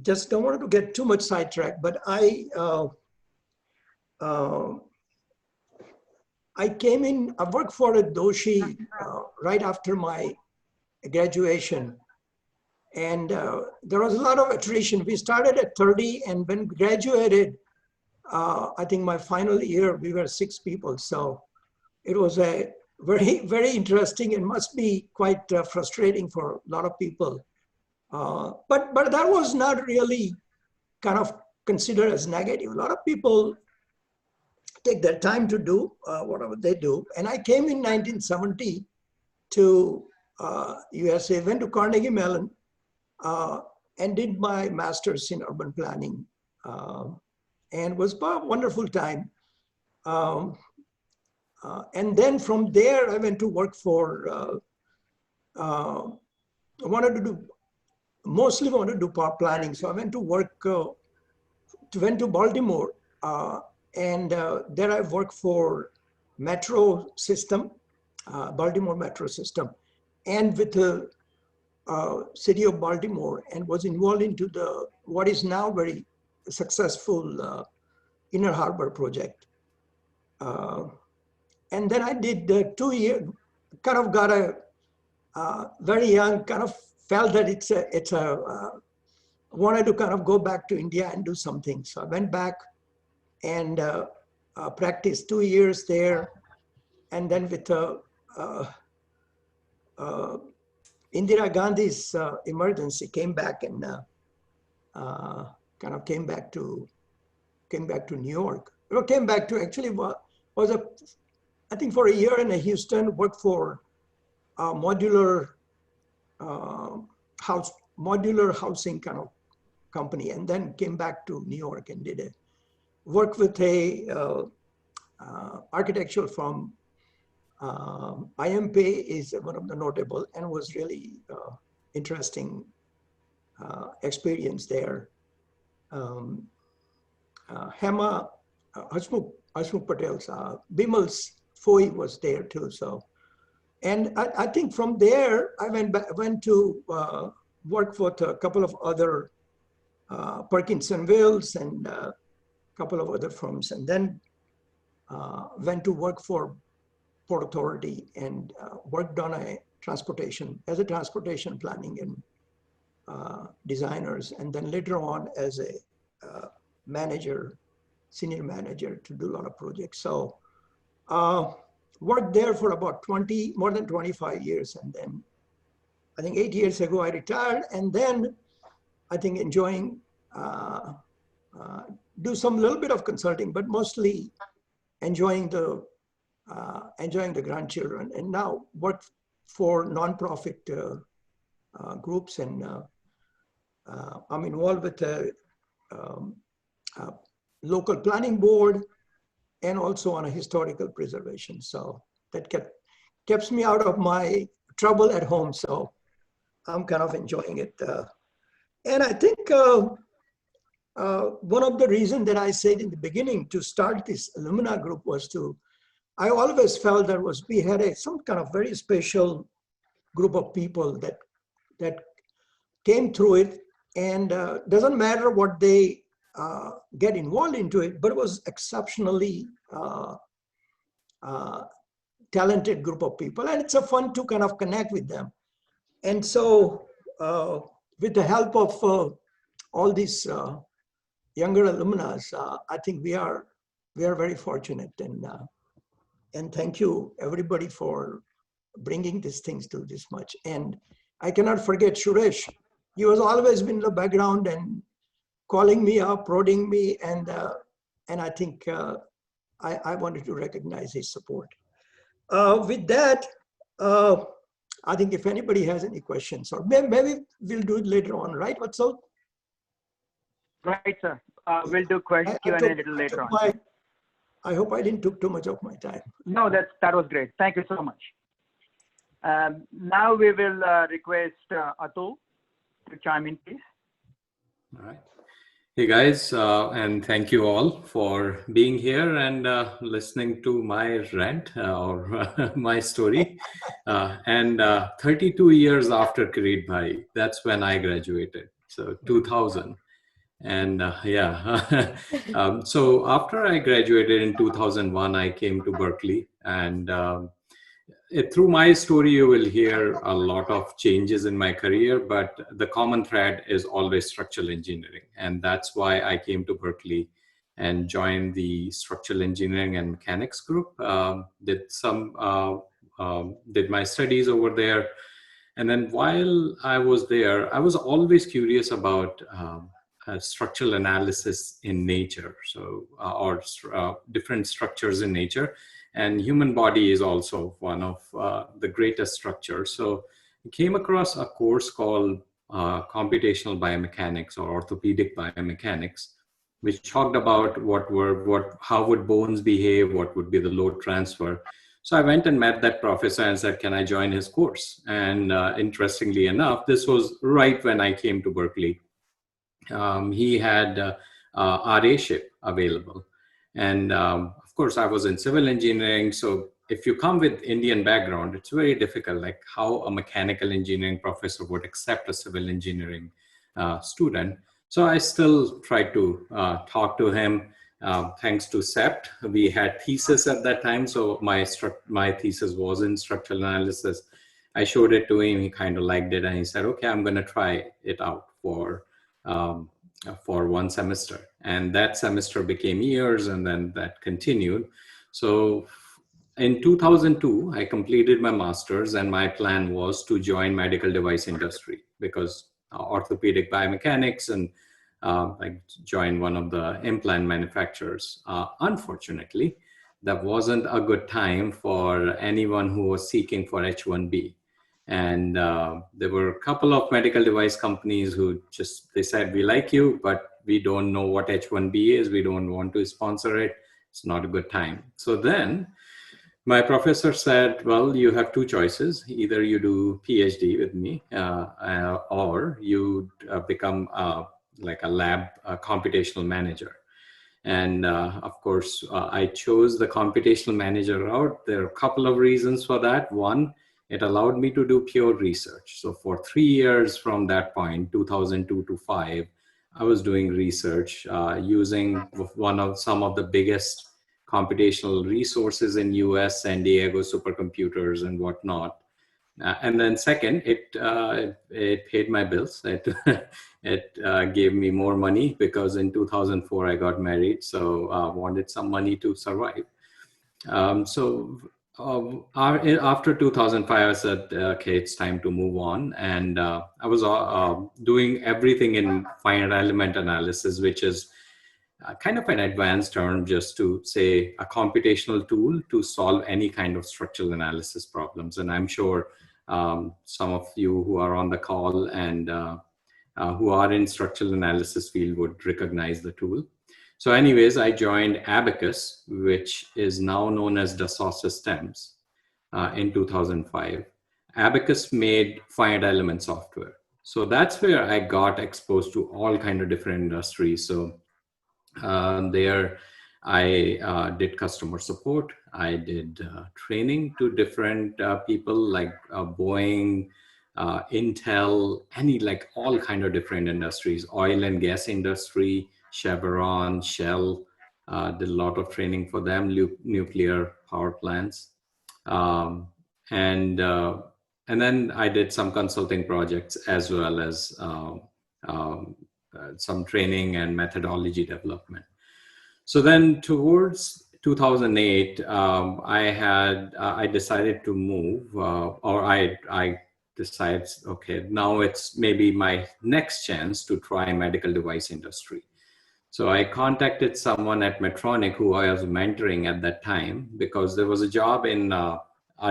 Just don't want to get too much sidetracked, but I came in, I worked for a Doshi right after my graduation. And there was a lot of attrition. We started at 30, and when we graduated, I think my final year, we were 6 people. So it was a very, very interesting and must be quite frustrating for a lot of people. But that was not really kind of considered as negative. A lot of people take their time to do whatever they do. And I came in 1970 to USA, went to Carnegie Mellon, and did my master's in urban planning, and was a wonderful time. And then from there, I went to work for, mostly wanted to do power planning. So I went to work, went to Baltimore, and there I worked for metro system, Baltimore metro system, and with city of Baltimore and was involved into the what is now very successful Inner Harbor project. And then I did 2 years, kind of got a very young, kind of felt that wanted to kind of go back to India and do something. So I went back and practiced 2 years there. And then with Indira Gandhi's emergency, came back and kind of came back to New York. Well, came back to actually I think for a year in Houston, worked for a modular housing kind of company, and then came back to New York and did work with a architectural firm. IMP is one of the notable, and was really interesting experience there. Hema, Hasmukh Patel's, Bimal's Foy was there too. So, and I think from there I went to work for a couple of other Perkinson Wills and a couple of other firms, and then went to work for Port Authority and worked on transportation planning and designers, and then later on as a senior manager to do a lot of projects. So worked there for about more than 25 years. And then I think 8 years ago I retired, and then I think enjoying, do some little bit of consulting, but mostly enjoying the grandchildren, and now work for nonprofit groups, and I'm involved with a local planning board and also on a historical preservation. So that keeps me out of my trouble at home. So I'm kind of enjoying it. And I think one of the reasons that I said in the beginning to start this alumni group was I always felt we had some kind of very special group of people that came through it, and doesn't matter what they get involved into it, but it was exceptionally talented group of people, and it's a fun to kind of connect with them. And so with the help of all these younger alumni, I think we are very fortunate, and thank you everybody for bringing these things to this much. And I cannot forget Suresh. He has always been in the background and calling me up, prodding me, and I think I wanted to recognize his support. With that, I think if anybody has any questions, or maybe we'll do it later on, right? What's up? Right, sir. We'll do Q&A a little later on. I hope I didn't took too much of my time. No, that was great. Thank you so much. Now we will request Atul to chime in, please. All right. Hey guys, and thank you all for being here and listening to my rant or my story. And 32 years after Kirit Bhai, that's when I graduated, so 2000. And so after I graduated in 2001, I came to Berkeley, and through my story, you will hear a lot of changes in my career, but the common thread is always structural engineering. And that's why I came to Berkeley and joined the structural engineering and mechanics group. Did my studies over there. And then while I was there, I was always curious about structural analysis in nature, or different structures in nature. And human body is also one of the greatest structures. So I came across a course called computational biomechanics or orthopedic biomechanics, which talked about how would bones behave, what would be the load transfer. So I went and met that professor and said, can I join his course? And interestingly enough, this was right when I came to Berkeley. He had RA-ship available. And of course, I was in civil engineering, so if you come with Indian background, it's very difficult, like how a mechanical engineering professor would accept a civil engineering student. So I still tried to talk to him. Thanks to Sept, we had thesis at that time. So my thesis was in structural analysis. I showed it to him, he kind of liked it, and he said, okay, I'm gonna try it out for 1 semester. And that semester became years, and then that continued. So in 2002, I completed my master's, and my plan was to join medical device industry because orthopedic biomechanics, and I joined one of the implant manufacturers. Unfortunately, that wasn't a good time for anyone who was seeking for H-1B. And there were a couple of medical device companies who they said, we like you, but we don't know what H-1B is. We don't want to sponsor it. It's not a good time. So then my professor said, well, you have two choices. Either you do PhD with me or you become like a lab computational manager. And of course, I chose the computational manager route. There are a couple of reasons for that. One, it allowed me to do pure research. So for 3 years from that point, 2002 to 5, I was doing research using some of the biggest computational resources in US, San Diego supercomputers and whatnot. And then second, it paid my bills. It gave me more money because in 2004 I got married, so I wanted some money to survive. After 2005, I said, okay, it's time to move on. And I was doing everything in finite element analysis, which is kind of an advanced term just to say a computational tool to solve any kind of structural analysis problems. And I'm sure some of you who are on the call and who are in structural analysis field would recognize the tool. So anyways, I joined Abacus, which is now known as Dassault Systems in 2005. Abacus made finite element software. So that's where I got exposed to all kinds of different industries. So there I did customer support. I did training to different people like Boeing, Intel, all kind of different industries, oil and gas industry, Chevron, Shell, did a lot of training for them, nuclear power plants. And then I did some consulting projects as well as some training and methodology development. So then towards 2008, I decided to move, or I decided, okay, now it's maybe my next chance to try medical device industry. So I contacted someone at Medtronic who I was mentoring at that time because there was a job in a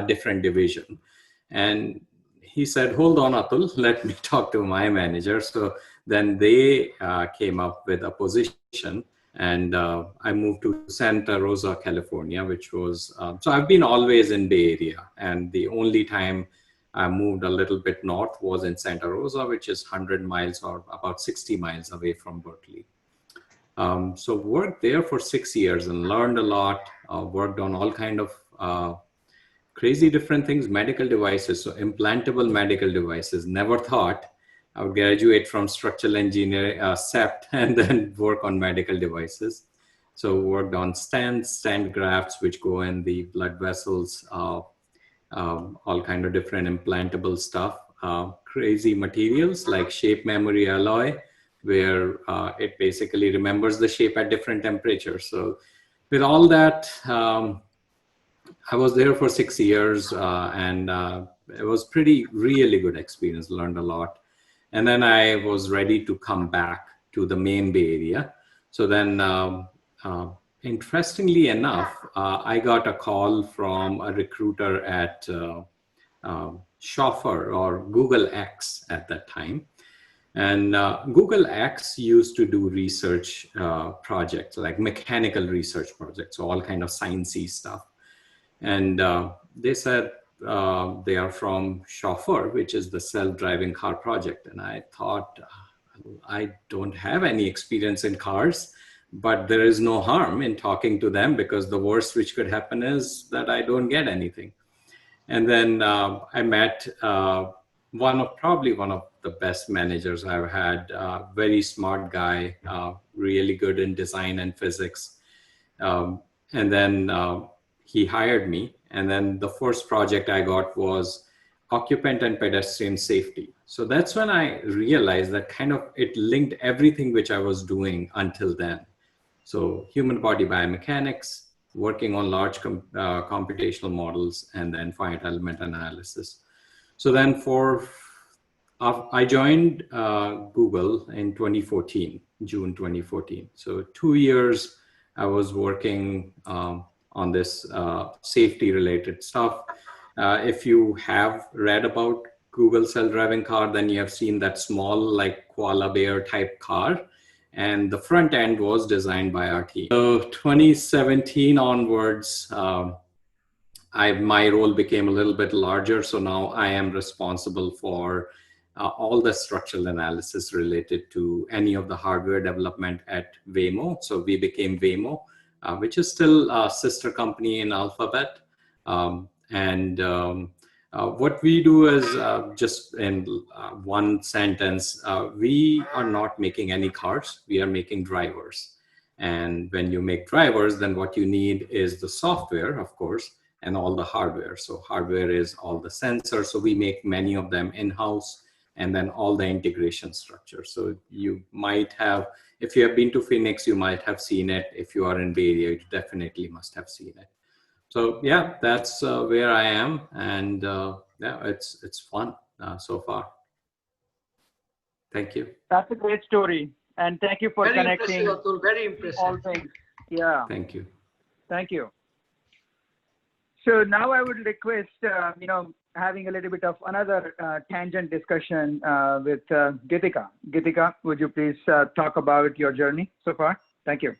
different division. And he said, hold on, Atul, let me talk to my manager. So then they came up with a position, and I moved to Santa Rosa, California, which was, so I've been always in Bay Area. And the only time I moved a little bit north was in Santa Rosa, which is 100 miles or about 60 miles away from Berkeley. So worked there for 6 years and learned a lot, worked on all kind of crazy different things, medical devices, so implantable medical devices. Never thought I would graduate from structural engineering, Sept, and then work on medical devices. So worked on stents, stent grafts, which go in the blood vessels, all kind of different implantable stuff, crazy materials like shape memory alloy, where it basically remembers the shape at different temperatures. So with all that, I was there for 6 years and it was really good experience, learned a lot. And then I was ready to come back to the main Bay Area. So then interestingly enough, I got a call from a recruiter at Chauffeur or Google X at that time. And Google X used to do research projects, like mechanical research projects, so all kind of sciencey stuff. And they said they are from Chauffeur, which is the self-driving car project. And I thought, I don't have any experience in cars, but there is no harm in talking to them, because the worst which could happen is that I don't get anything. And then I met probably one of the best managers I've had, very smart guy, really good in design and physics. And then he hired me. And then the first project I got was occupant and pedestrian safety. So that's when I realized that kind of it linked everything which I was doing until then. So human body biomechanics, working on large computational models, and then finite element analysis. So then I joined Google in 2014, June 2014. So 2 years I was working on this safety related stuff. If you have read about Google self-driving car, then you have seen that small like koala bear type car. And the front end was designed by our team. So 2017 onwards, my role became a little bit larger. So now I am responsible for all the structural analysis related to any of the hardware development at Waymo. So we became Waymo, which is still a sister company in Alphabet. What we do is, just in one sentence, we are not making any cars, we are making drivers. And when you make drivers, then what you need is the software, of course, and all the hardware. So hardware is all the sensors. So we make many of them in-house, and then all the integration structure. So you might have, if you have been to Phoenix, you might have seen it. If you are in Bay Area, you definitely must have seen it. So yeah, that's where I am, and yeah, it's fun so far. Thank you. That's a great story, and thank you for Very connecting. impressive, Atul. Very impressive. All things. Yeah. Thank you. Thank you. So now I would request, having a little bit of another tangent discussion with Gitika. Gitika, would you please talk about your journey so far? Thank you.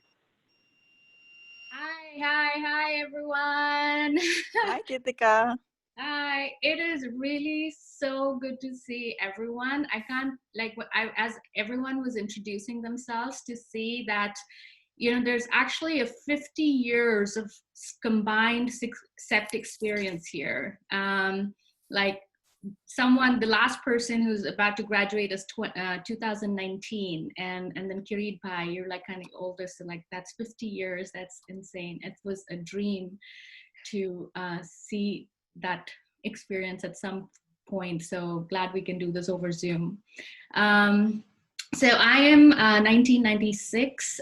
Hi, everyone. Hi, Gitika. Hi, it is really so good to see everyone. I can't, as everyone was introducing themselves, to see that, there's actually a 50 years of combined Sept experience here. The last person who's about to graduate is 2019, and then Kirit Bhai, you're like kind of older, so like that's 50 years. That's insane. It was a dream to see that experience at some point. So glad we can do this over Zoom. So I am 1996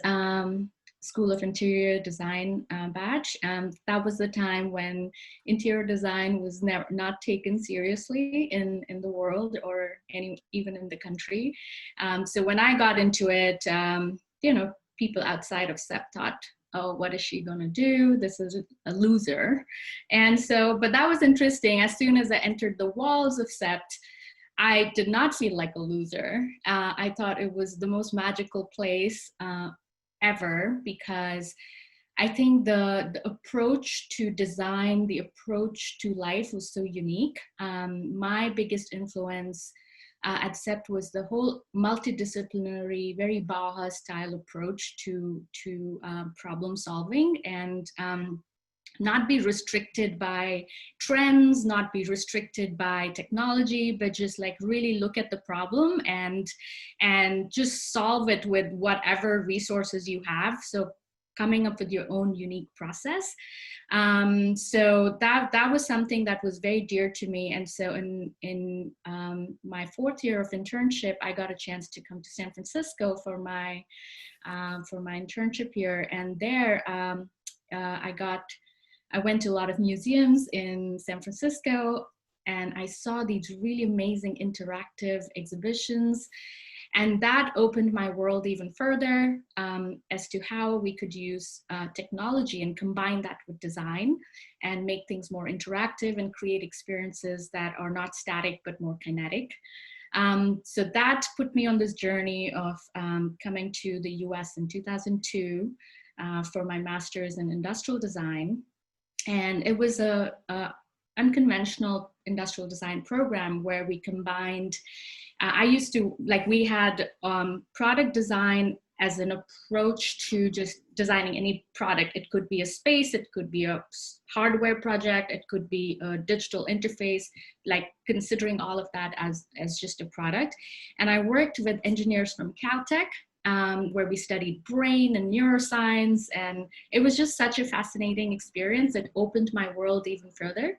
School of Interior Design batch. That was the time when interior design was not taken seriously in the world, or even in the country. So when I got into it, people outside of Sept thought, oh, what is she gonna do? This is a loser. And so, but that was interesting. As soon as I entered the walls of Sept, I did not feel like a loser. I thought it was the most magical place ever, because I think the approach to design, the approach to life was so unique. My biggest influence at Sept was the whole multidisciplinary, very Bauhaus style approach to problem solving, and not be restricted by trends, not be restricted by technology, but just like really look at the problem and just solve it with whatever resources you have. So coming up with your own unique process. So that was something that was very dear to me. And so in my 4th year of internship, I got a chance to come to San Francisco for my internship here. And there I went to a lot of museums in San Francisco, and I saw these really amazing interactive exhibitions. And that opened my world even further as to how we could use technology and combine that with design and make things more interactive and create experiences that are not static, but more kinetic. So that put me on this journey of coming to the US in 2002 for my master's in industrial design. And it was a unconventional industrial design program where we combined, we had product design as an approach to just designing any product. It could be a space, it could be a hardware project, it could be a digital interface, like considering all of that as just a product. And I worked with engineers from Caltech, where we studied brain and neuroscience, and it was just such a fascinating experience. It opened my world even further.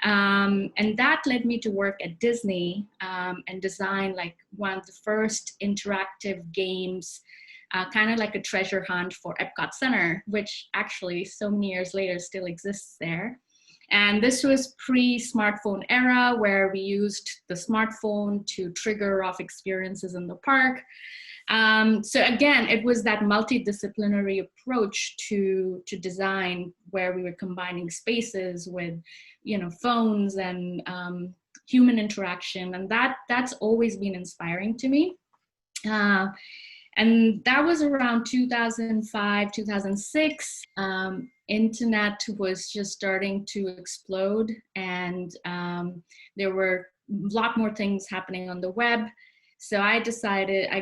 And that led me to work at Disney and design like one of the first interactive games, kind of like a treasure hunt for Epcot Center, which actually so many years later still exists there. And this was pre-smartphone era, where we used the smartphone to trigger off experiences in the park. So again, it was that multidisciplinary approach to design, where we were combining spaces with, phones and human interaction, and that's always been inspiring to me. And that was around 2005, 2006. Internet was just starting to explode, and there were a lot more things happening on the web. So I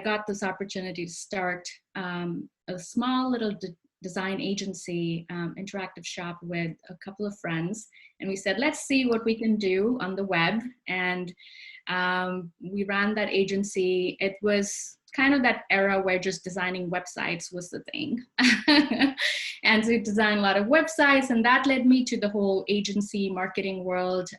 got this opportunity to start a small little design agency, interactive shop with a couple of friends. And we said, let's see what we can do on the web. And we ran that agency. It was kind of that era where just designing websites was the thing. And so we designed a lot of websites, and that led me to the whole agency marketing world.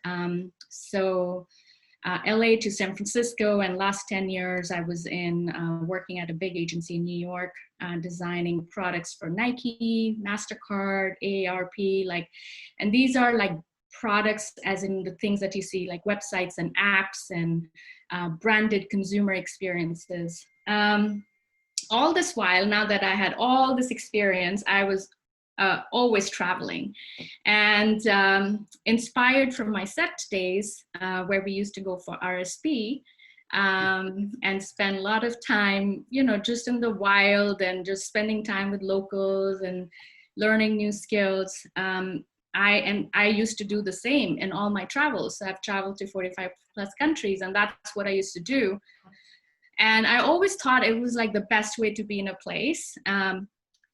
LA to San Francisco, and last 10 years I was in working at a big agency in New York, designing products for Nike, MasterCard, AARP, and these are like products as in the things that you see, like websites and apps and branded consumer experiences. All this while, now that I had all this experience, I was always traveling, and inspired from my Sept days, where we used to go for RSP and spend a lot of time, just in the wild and just spending time with locals and learning new skills. I used to do the same in all my travels. So I've traveled to 45 plus countries, and that's what I used to do. And I always thought it was like the best way to be in a place. So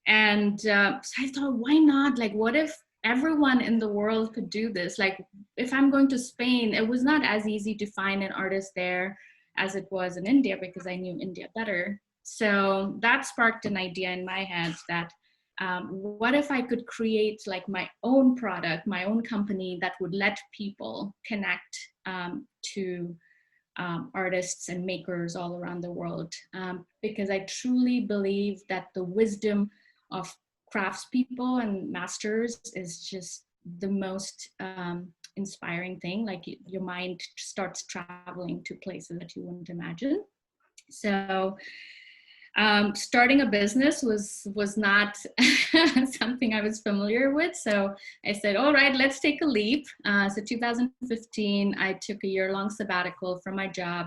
I thought, why not? Like, what if everyone in the world could do this? Like, if I'm going to Spain, it was not as easy to find an artist there as it was in India, because I knew India better. So that sparked an idea in my head that what if I could create like my own product, my own company that would let people connect to artists and makers all around the world, because I truly believe that the wisdom of craftspeople and masters is just the most inspiring thing. Like, your mind starts traveling to places that you wouldn't imagine. So starting a business was not something I was familiar with. So I said, all right, let's take a leap. So 2015, I took a year-long sabbatical from my job,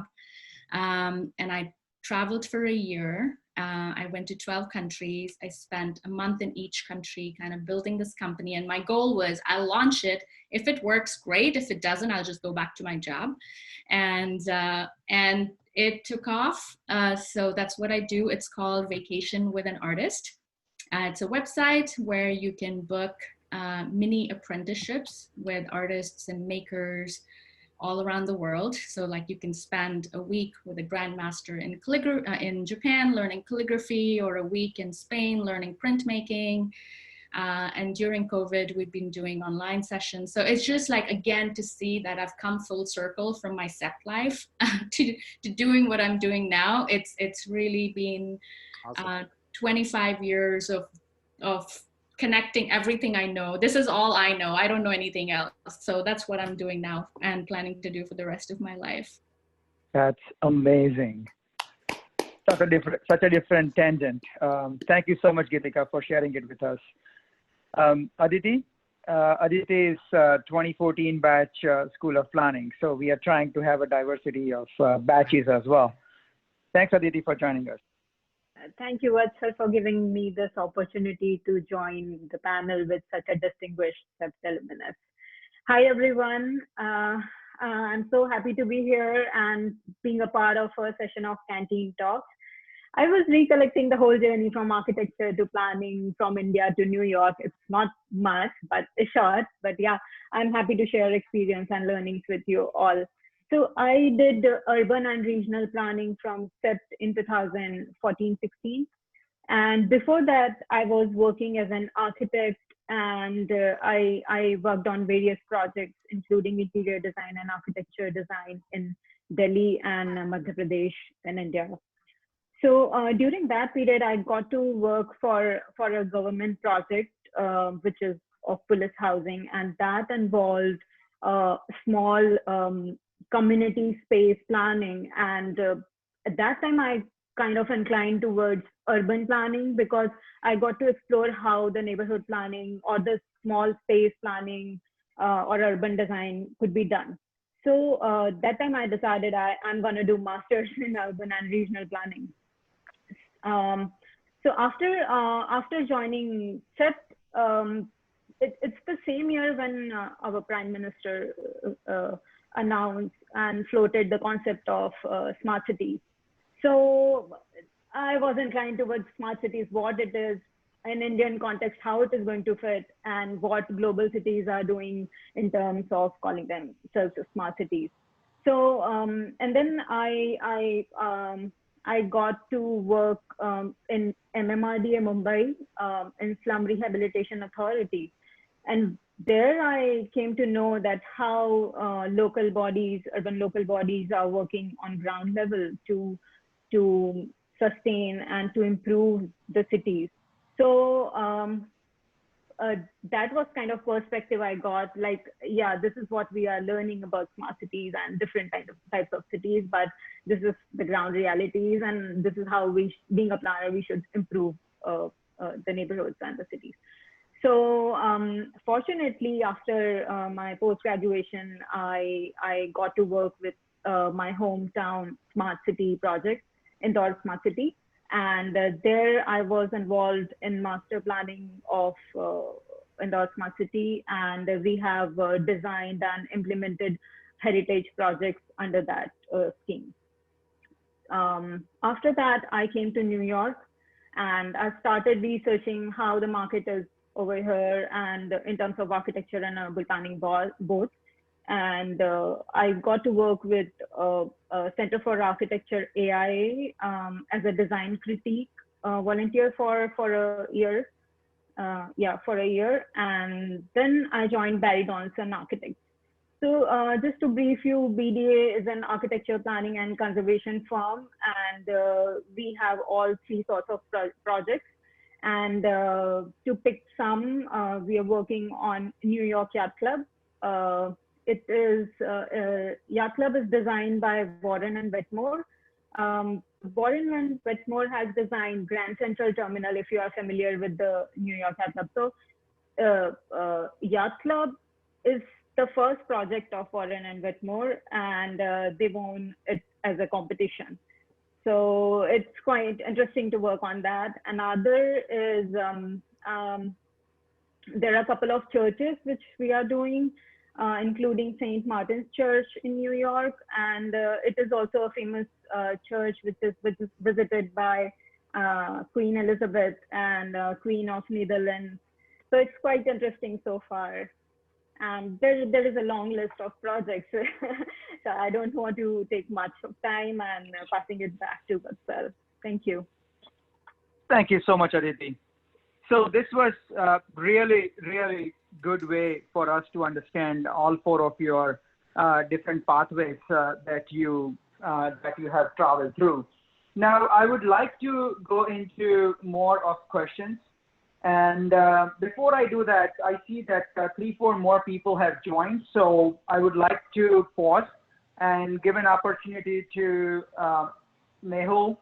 and I traveled for a year. I went to 12 countries. I spent a month in each country kind of building this company. And my goal was, I'll launch it. If it works, great. If it doesn't, I'll just go back to my job. And it took off. So that's what I do. It's called Vacation with an Artist. It's a website where you can book mini apprenticeships with artists and makers all around the world. So like, you can spend a week with a grandmaster in Japan learning calligraphy, or a week in Spain learning printmaking. And during COVID, we've been doing online sessions. So it's just like, again, to see that I've come full circle from my Sept life to doing what I'm doing now. It's really been 25 years of connecting everything I know. This is all I know. I don't know anything else. So that's what I'm doing now and planning to do for the rest of my life. That's amazing. Such a different tangent. Thank you so much, Geetika, for sharing it with us. Aditi is 2014 batch School of Planning. So we are trying to have a diversity of batches as well. Thanks, Aditi, for joining us. Thank you, Vatsal, for giving me this opportunity to join the panel with such a distinguished Sept alumnus. Hi, everyone. I'm so happy to be here and being a part of a session of Canteen Talk. I was recollecting the whole journey from architecture to planning from India to New York. It's not much, but it's short. But yeah, I'm happy to share experience and learnings with you all. So I did urban and regional planning from Sept in 2014-16. And before that, I was working as an architect, and I worked on various projects, including interior design and architecture design in Delhi and Madhya Pradesh in India. So during that period, I got to work for a government project, which is of police housing, and that involved small community space planning. And at that time, I kind of inclined towards urban planning because I got to explore how the neighborhood planning or the small space planning or urban design could be done. So that time I decided I'm going to do masters in urban and regional planning. So after joining Sept, it's the same year when our Prime Minister announced and floated the concept of smart cities. So I was inclined towards smart cities, what it is in Indian context, how it is going to fit, and what global cities are doing in terms of calling themselves smart cities. So and then I got to work in MMRDA Mumbai in Slum Rehabilitation Authority, and there I came to know that how local bodies, urban local bodies, are working on ground level to sustain and to improve the cities. So that was kind of perspective I got, like, yeah, this is what we are learning about smart cities and different types of cities, but this is the ground realities, and this is how we, being a planner, we should improve the neighborhoods and the cities. So fortunately, after my post-graduation, I got to work with my hometown smart city project, Indore Smart City. And there I was involved in master planning of Indore Smart City. And we have designed and implemented heritage projects under that scheme. After that, I came to New York and I started researching how the market is over here and in terms of architecture and urban planning both. And I got to work with Center for Architecture AIA as a design critique volunteer for a year. For a year. And then I joined Barry Donaldson Architects. So just to brief you, BDA is an architecture planning and conservation firm, and we have all three sorts of projects. And to pick some, we are working on New York Yacht Club. It is Yacht Club is designed by Warren and Wetmore. Warren and Wetmore has designed Grand Central Terminal, if you are familiar with the New York Yacht Club. So Yacht Club is the first project of Warren and Wetmore, and they won it as a competition. So it's quite interesting to work on that. Another is there are a couple of churches which we are doing, including St. Martin's Church in New York, and it is also a famous church which is visited by Queen Elizabeth and Queen of Netherlands. So it's quite interesting so far. And there is a long list of projects, so I don't want to take much of time and passing it back to Vatsal. Thank you. Thank you so much, Aditi. So this was really, really good way for us to understand all four of your different pathways that you have traveled through. Now, I would like to go into more of questions. And before I do that, I see that 3-4 more people have joined. So I would like to pause and give an opportunity to Mehul,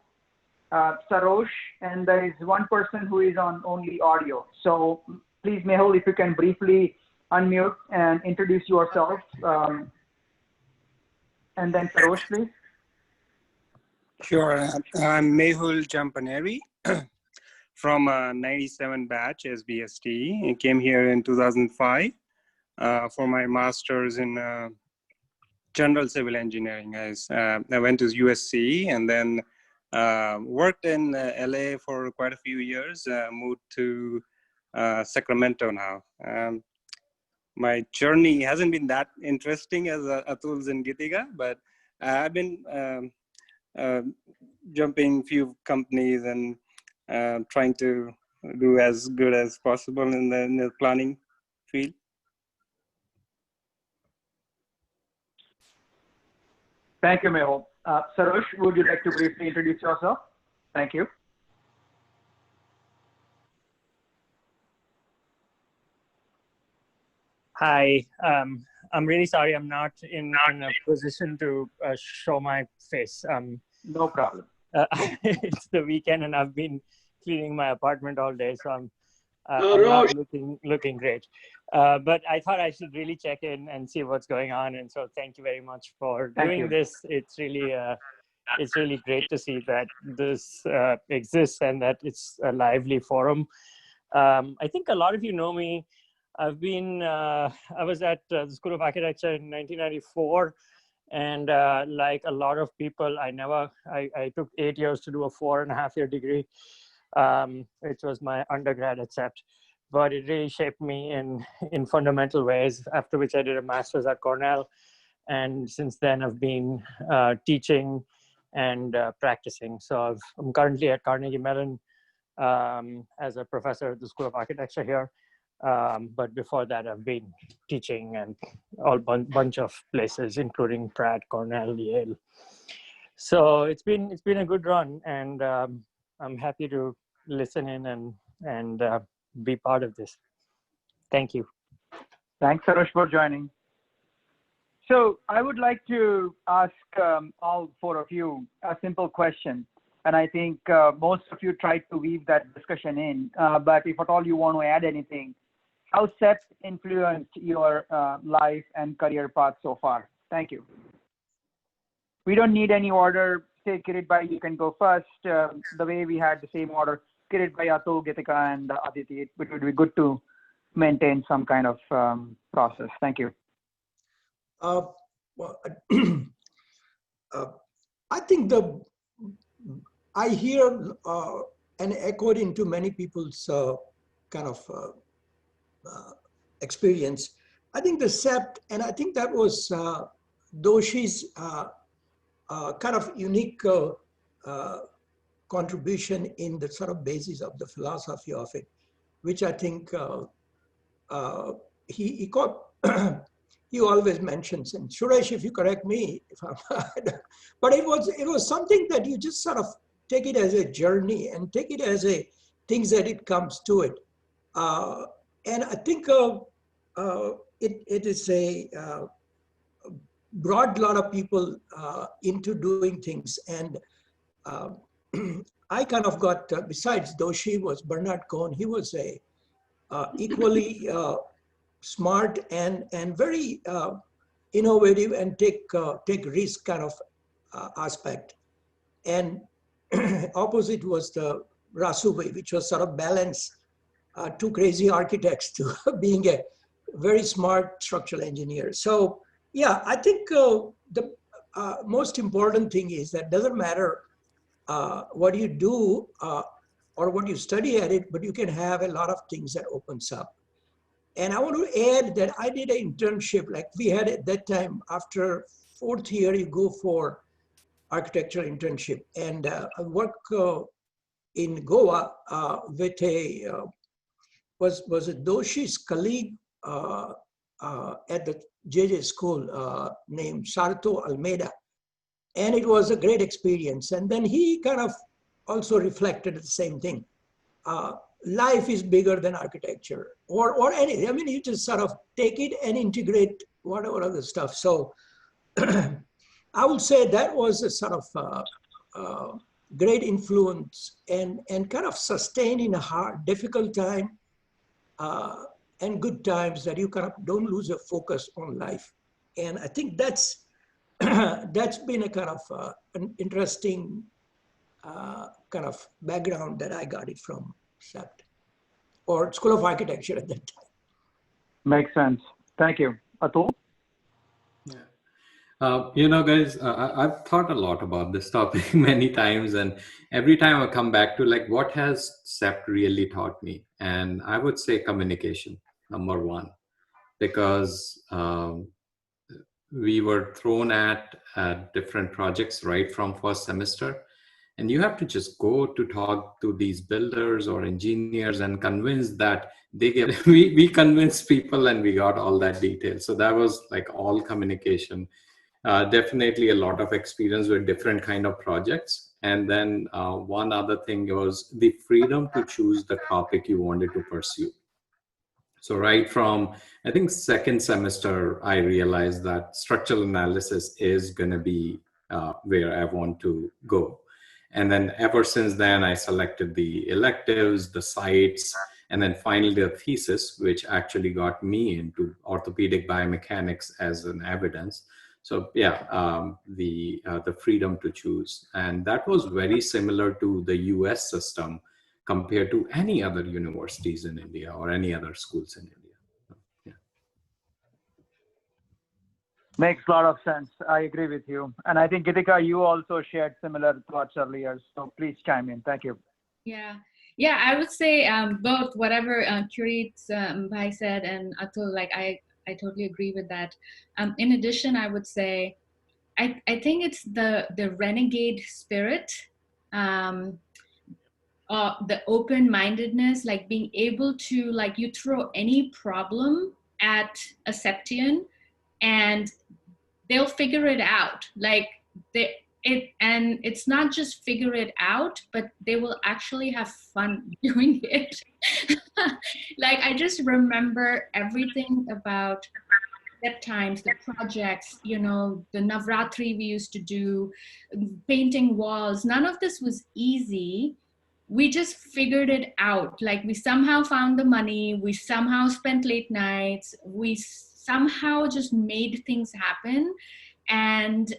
Sarosh, and there is one person who is on only audio. So please, Mehul, if you can briefly unmute and introduce yourself. And then Sarosh, please. Sure. I'm Mehul Champaneri from 97 batch SBST. I came here in 2005 for my master's in general civil engineering. I went to USC and then Worked in LA for quite a few years, moved to Sacramento now. My journey hasn't been that interesting as Atul's in Gitiga, but I've been jumping few companies and trying to do as good as possible in the planning field. Thank you, Mehul. Sarosh, would you like to briefly introduce yourself? Thank you. Hi, I'm really sorry I'm not in a position to show my face. No problem. It's the weekend and I've been cleaning my apartment all day, so I'm not looking great. But I thought I should really check in and see what's going on. And so thank you very much for doing this. It's really great to see that this exists and that it's a lively forum. I think a lot of you know me. I was at the School of Architecture in 1994. And like a lot of people, I took 8 years to do a 4.5-year degree, which was my undergrad at Sept. But it really shaped me in fundamental ways, after which I did a master's at Cornell. And since then, I've been teaching and practicing. So I'm currently at Carnegie Mellon as a professor at the School of Architecture here. But before that, I've been teaching and a bunch of places, including Pratt, Cornell, Yale. So it's been a good run, and I'm happy to listen in and be part of this. Thank you. Thanks, Sarosh, for joining. So I would like to ask all four of you a simple question. And I think most of you tried to weave that discussion in. But if at all you want to add anything, how Sept influenced your life and career path so far? Thank you. We don't need any order. Say, Kirit, you can go first. The way we had the same order, Kirit, Atul, Gitika, and Aditi, it would be good to maintain some kind of process. Thank you. I think I hear and echoed into many people's kind of experience. I think the Sept, and I think that was Doshi's kind of unique contribution in the sort of basis of the philosophy of it, which I think he always mentions. And Suresh, if you correct me, if I'm but it was something that you just sort of take it as a journey and take it as a things that it comes to it. And I think it is brought a lot of people into doing things. And I kind of got, besides Doshi was Bernard Cohn, he was a equally smart and very innovative and take risk kind of aspect. And opposite was the Rasubai, which was sort of balance two crazy architects to being a very smart structural engineer. So yeah, I think the most important thing is that doesn't matter what you do or what you study at it, but you can have a lot of things that opens up. And I want to add that I did an internship, like we had at that time, after 4th year, you go for architectural internship. And I worked in Goa with was a Doshi's colleague at the JJ school named Sarto Almeida. And it was a great experience. And then he kind of also reflected the same thing. Life is bigger than architecture or anything. I mean, you just sort of take it and integrate whatever other stuff. So I would say that was a sort of great influence and kind of sustained in a hard, difficult time and good times that you kind of don't lose your focus on life. And I think that's been a kind of an interesting kind of background that I got it from Sept or School of Architecture at that time. Makes sense. Thank you. Atul? Yeah. Guys, I've thought a lot about this topic many times, and every time I come back to like, what has Sept really taught me? And I would say communication, number one, because we were thrown at different projects right from first semester. And you have to just go to talk to these builders or engineers and convince that they get, we convinced people and we got all that detail. So that was like all communication. Definitely a lot of experience with different kind of projects. And then one other thing was the freedom to choose the topic you wanted to pursue. So right from, I think, second semester, I realized that structural analysis is going to be where I want to go. And then ever since then, I selected the electives, the sites, and then finally the thesis, which actually got me into orthopedic biomechanics as an evidence. So yeah, the freedom to choose. And that was very similar to the US system compared to any other universities in India or any other schools in India. Makes a lot of sense. I agree with you. And I think, Gitika, you also shared similar thoughts earlier. So please chime in. Thank you. Yeah. Yeah, I would say both whatever Kirit Bhai said and Atul, like I totally agree with that. In addition, I would say, I think it's the renegade spirit, the open-mindedness, like being able to, like, you throw any problem at a Septian and they'll figure it out. Like and it's not just figure it out, but they will actually have fun doing it. Like, I just remember everything about that times, the projects, the Navratri we used to do, painting walls. None of this was easy. We just figured it out. Like, we somehow found the money, we somehow spent late nights, we somehow just made things happen. And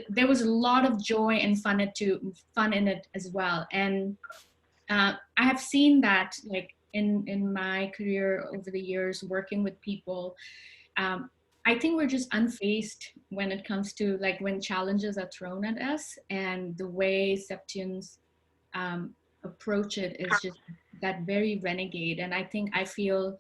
there was a lot of joy and fun in it as well. And I have seen that, like, in my career over the years working with people. I think we're just unfazed when it comes to, like, when challenges are thrown at us, and the way Septians approach it is just that very renegade. And I think I feel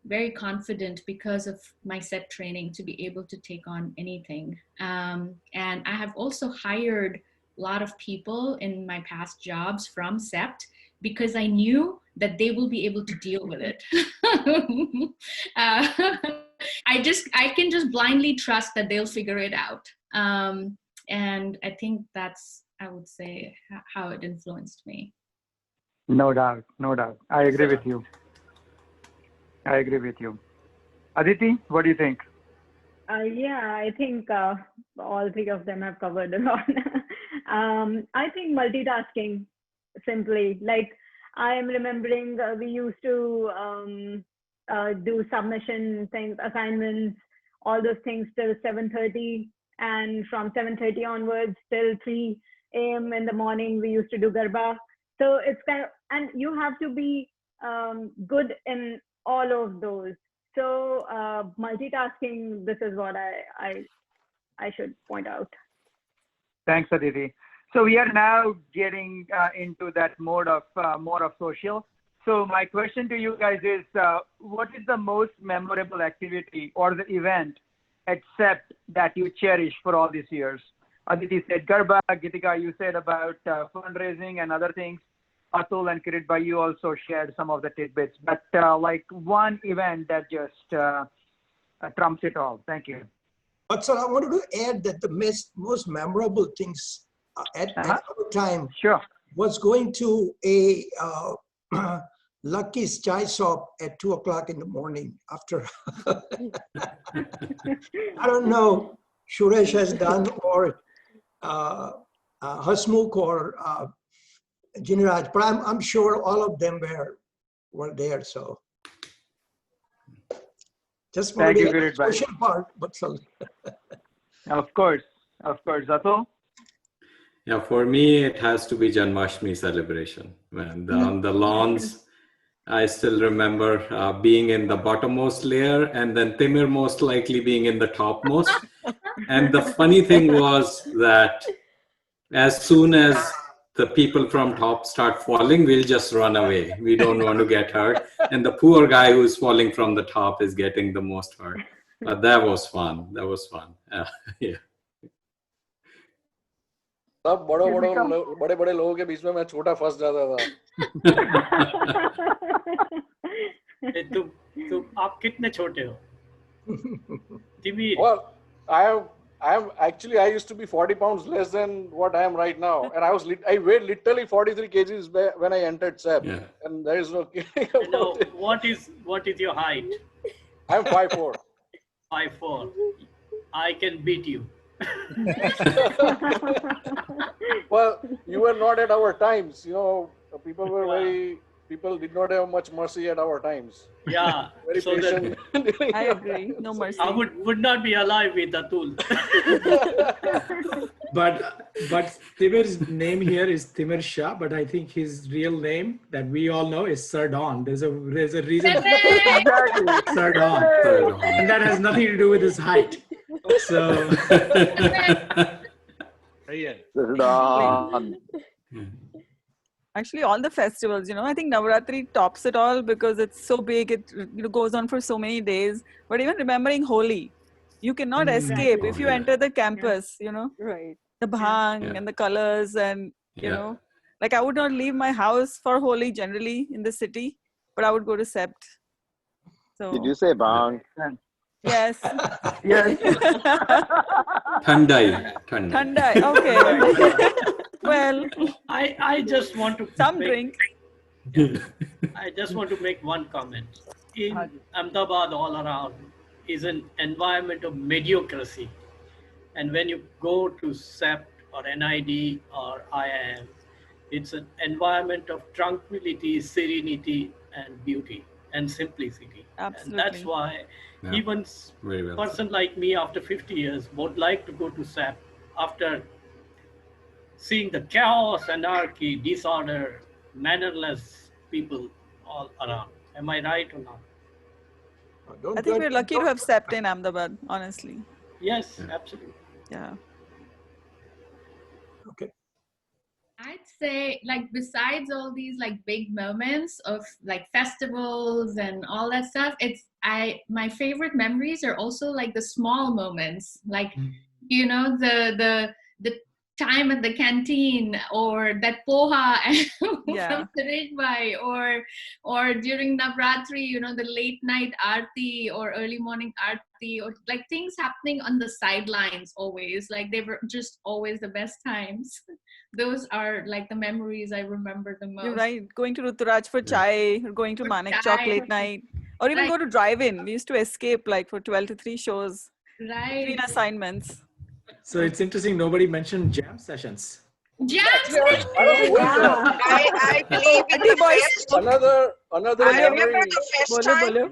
very confident because of my Sept training to be able to take on anything. And I have also hired a lot of people in my past jobs from Sept because I knew that they will be able to deal with it. I can just blindly trust that they'll figure it out. And I think that's, I would say, how it influenced me. No doubt, no doubt. I agree with you. Aditi, what do you think? Yeah, I think all three of them have covered a lot. I think multitasking, simply. Like, I am remembering we used to do submission things, assignments, all those things till 7:30, and from 7:30 onwards till 3 a.m. in the morning we used to do Garba. So it's kind of, and you have to be good in all of those. So multitasking, this is what I should point out. Thanks, Aditi. So we are now getting into that mode of more of social. So my question to you guys is, what is the most memorable activity or the event at Sept that you cherish for all these years? Aditi said Garba, Gitika, you said about fundraising and other things. Atul and Kirit Bhai, you also shared some of the tidbits, but like one event that just trumps it all. Thank you. But sir, I wanted to add that the most memorable things at our time was going to a Lucky's chai shop at 2 o'clock in the morning after. I don't know, Suresh has done, or Hasmukh or Jinraj, but I'm sure all of them were there. So just for the social part, but so. Of course, Atul. Yeah, for me, it has to be Janmashtami celebration. And on the lawns, I still remember being in the bottommost layer and then Timur most likely being in the topmost. And the funny thing was that as soon as the people from top start falling, we'll just run away. We don't want to get hurt. And the poor guy who's falling from the top is getting the most hurt. But that was fun. That was fun. Yeah. सब बड़े बड़े लोगों के बीच में मैं छोटा फंस जाता था. तुम आप कितने छोटे हो? Well, I used to be 40 pounds less than what I am right now, and I weighed literally 43 kgs when I entered Sept, and there is no kidding about it. What is your height? I'm 5'4". 5'4". I can beat you. Well, you were not at our times. You know, people did not have much mercy at our times. Yeah. Very so patient. I agree. No mercy. I would not be alive with Atul. But Timur's name here is Timur Shah, but I think his real name that we all know is Sir Don. There's a reason. Sir Don. And that has nothing to do with his height. So Actually, all the festivals, I think Navratri tops it all because it's so big. It goes on for so many days. But even remembering Holi, you cannot escape if you enter the campus, Right. The bhang and the colors and, Yeah. like I would not leave my house for Holi generally in the city, but I would go to Sept. So, Did you say bang? yes. Yes. Thandai. Thandai, okay. Well, I just want to drink. I just want to make one comment. In Ahmedabad, all around is an environment of mediocrity, and when you go to Sept or NID or IIM, it's an environment of tranquility, serenity, and beauty and simplicity. Absolutely. And that's why even Very a well person like me after 50 years would like to go to Sept after seeing the chaos, anarchy, disorder, mannerless people all around. Am I right or not? I think we're lucky to have Sept in Ahmedabad, honestly. Yes, absolutely. Yeah. Okay. I'd say, like, besides all these like big moments of like festivals and all that stuff, my favorite memories are also like the small moments, like the time at the canteen, or that poha from Suresh Bhai, or during Navratri, the late night aarti or early morning aarti, or like things happening on the sidelines always. Like they were just always the best times. Those are like the memories I remember the most. You're right. Going to Ruturaj for chai, or going to Manek Chowk late night, or even go to drive-in. We used to escape like for 12 to 3 shows. Right. Between assignments. So it's interesting. Nobody mentioned jam sessions. Jam sessions. I believe in the another I remember memory. the first time.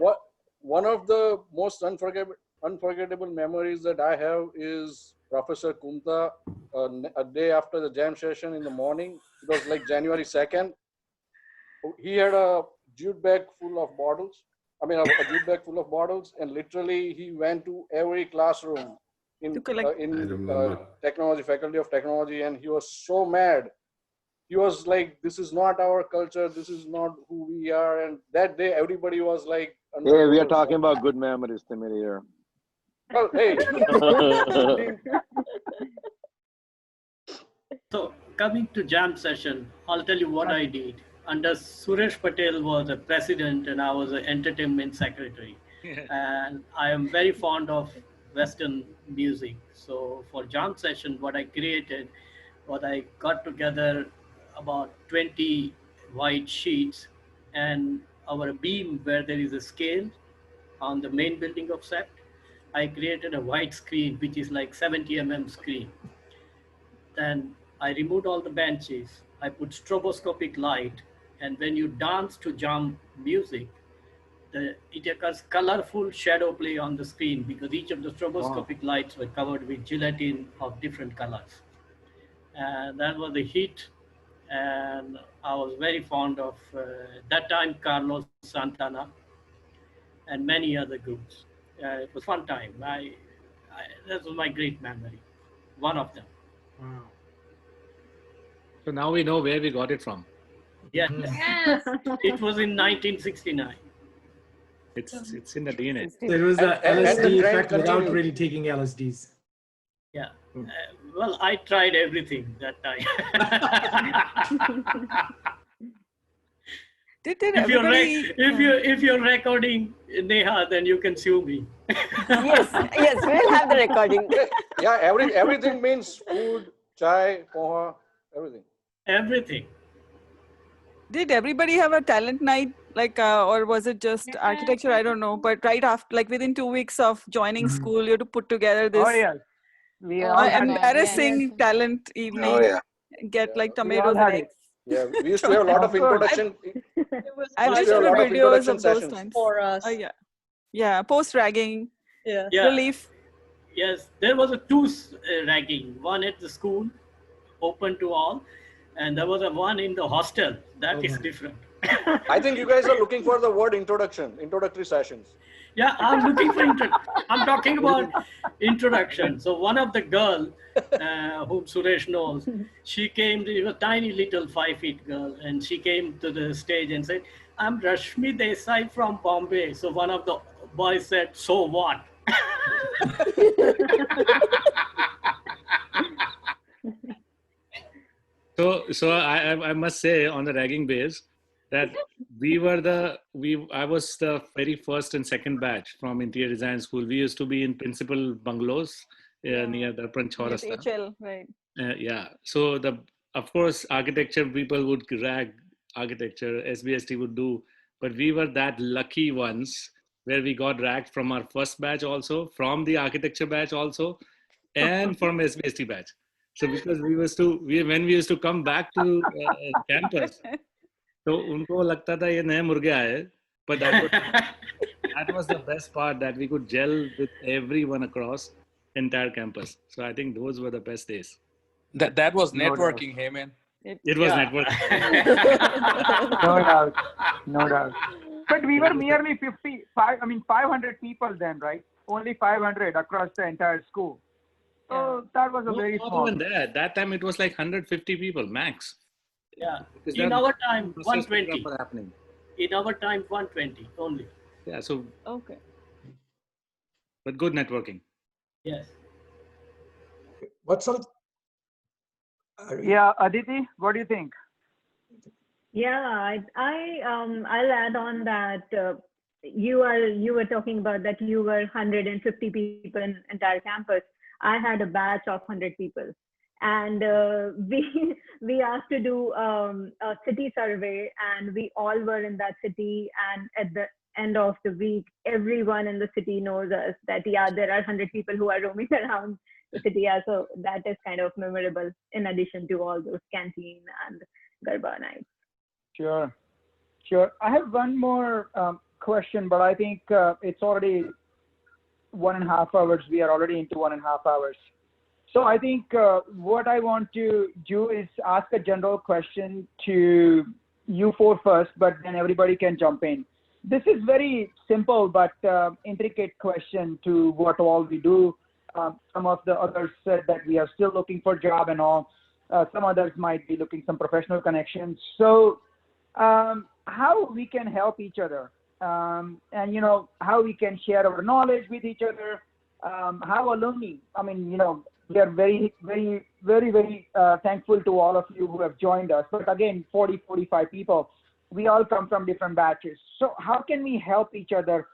One of the most unforgettable memories that I have is Professor Kumta. A day after the jam session in the morning, it was like January 2nd. He had a jute bag full of bottles. A jute bag full of bottles, and literally he went to every classroom in technology, faculty of technology, and he was so mad. He was like, "This is not our culture. This is not who we are." And that day, everybody was like, "Hey, we are talking about good memories, Timur here." Well, hey. So coming to jam session, I'll tell you what I did. Under Suresh Patel was the president and I was an entertainment secretary. And I am very fond of Western music. So for jam session, what I got together about 20 white sheets and our beam where there is a scale on the main building of Sept. I created a white screen, which is like 70 mm screen. Then I removed all the benches. I put stroboscopic light. And when you dance to jam music, it occurs colorful shadow play on the screen because each of the stroboscopic lights were covered with gelatin of different colors. And that was a hit. and I was very fond of that time Carlos Santana and many other groups. It was fun time. That was my great memory, one of them. Wow. So now we know where we got it from. Yes, Yes. it was in 1969. It's in the DNA. So it was the And the LSD trend effect without continued. really taking LSDs. Yeah. Well, I tried everything that time. Did if everybody? if you're recording Neha, then you can sue me. Yes, we'll have the recording. Yeah, everything means food, chai, poha, everything. Everything. Did everybody have a talent night, or was it just architecture? I don't know. But right after, like within 2 weeks of joining school, you had to put together this Oh yes, we all had it. embarrassing talent evening. Oh, yeah. Get like We all tomatoes and had eggs. it. Yeah, we used to have a lot of introduction. I've We just used to have a seen lot of videos introduction of those sessions. times. For us. Yeah, post ragging. Yeah. Relief. Yes, there was a two ragging. One at the school, open to all, and there was a one in the hostel. That is different. I think you guys are looking for the word introductory sessions. Yeah, I'm looking for I'm talking about introduction. So one of the girl whom Suresh knows, she came, she was a tiny little 5 feet girl, and she came to the stage and said, "I'm Rashmi Desai from Bombay." So one of the boys said, "So what?" So I must say on the ragging base that I was the very first and second batch from interior design school. We used to be in principal bungalows near the Pranchorasta. HL, right. Yeah. So of course architecture people would rag architecture, SBST would do, but we were that lucky ones where we got ragged from our first batch also, from the architecture batch also, and from SBST batch. So because when we used to come back to campus, so unko lagta tha ye naye murge aaye, but that was the best part, that we could gel with everyone across entire campus. So I think those were the best days. That was No doubt. networking, hey man. It was networking. No doubt. But we were merely 500 people then, right? Only 500 across the entire school. So that was a very small. Not even that. That time it was like 150 people max. Yeah. Because In that our time, process 120. were happening. In our time, 120 only. Yeah. So. Okay. But good networking. Yes. What's up? Yeah, Aditi, what do you think? Yeah, I'll add on that you were talking about that you were 150 people in entire campus. I had a batch of 100 people, and we asked to do a city survey, and we all were in that city. And at the end of the week, everyone in the city knows us, that there are 100 people who are roaming around the city. Yeah, so that is kind of memorable, in addition to all those canteen and Garba nights. Sure. I have one more question, but I think it's already 1.5 hours. We are already into 1.5 hours. So I think what I want to do is ask a general question to you four first, but then everybody can jump in. This is very simple but intricate question to what all we do. Some of the others said that we are still looking for a job and all. Some others might be looking some professional connections. So how we can help each other, and how we can share our knowledge with each other, how alumni, we are very, very, very, very thankful to all of you who have joined us. But again, 45 people, we all come from different batches. So how can we help each other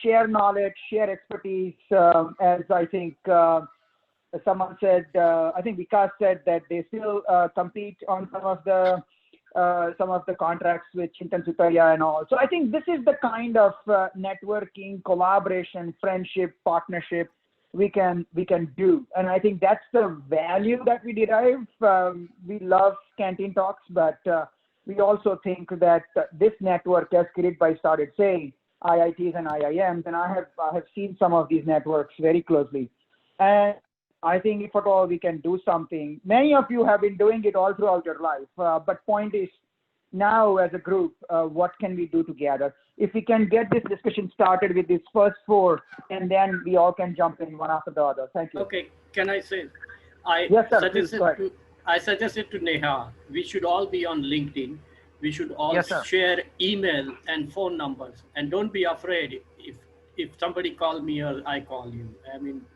share knowledge, share expertise, as I think someone said, I think Vikas said that they still compete on some of the contracts with Chintan Sutaya and all. So I think this is the kind of networking, collaboration, friendship, partnership we can do. And I think that's the value that we derive. We love Canteen Talks, but we also think that this network, as Kirit Bhai started saying, IITs and IIMs, and I have seen some of these networks very closely. And I think if at all we can do something, many of you have been doing it all throughout your life. But point is, now as a group, what can we do together? If we can get this discussion started with these first four, and then we all can jump in one after the other. Thank you. Okay, can I say? Yes, sir. Please, go ahead. I suggested to Neha, we should all be on LinkedIn. We should all Yes, sir. share email and phone numbers. And don't be afraid if somebody call me or I call you. I mean,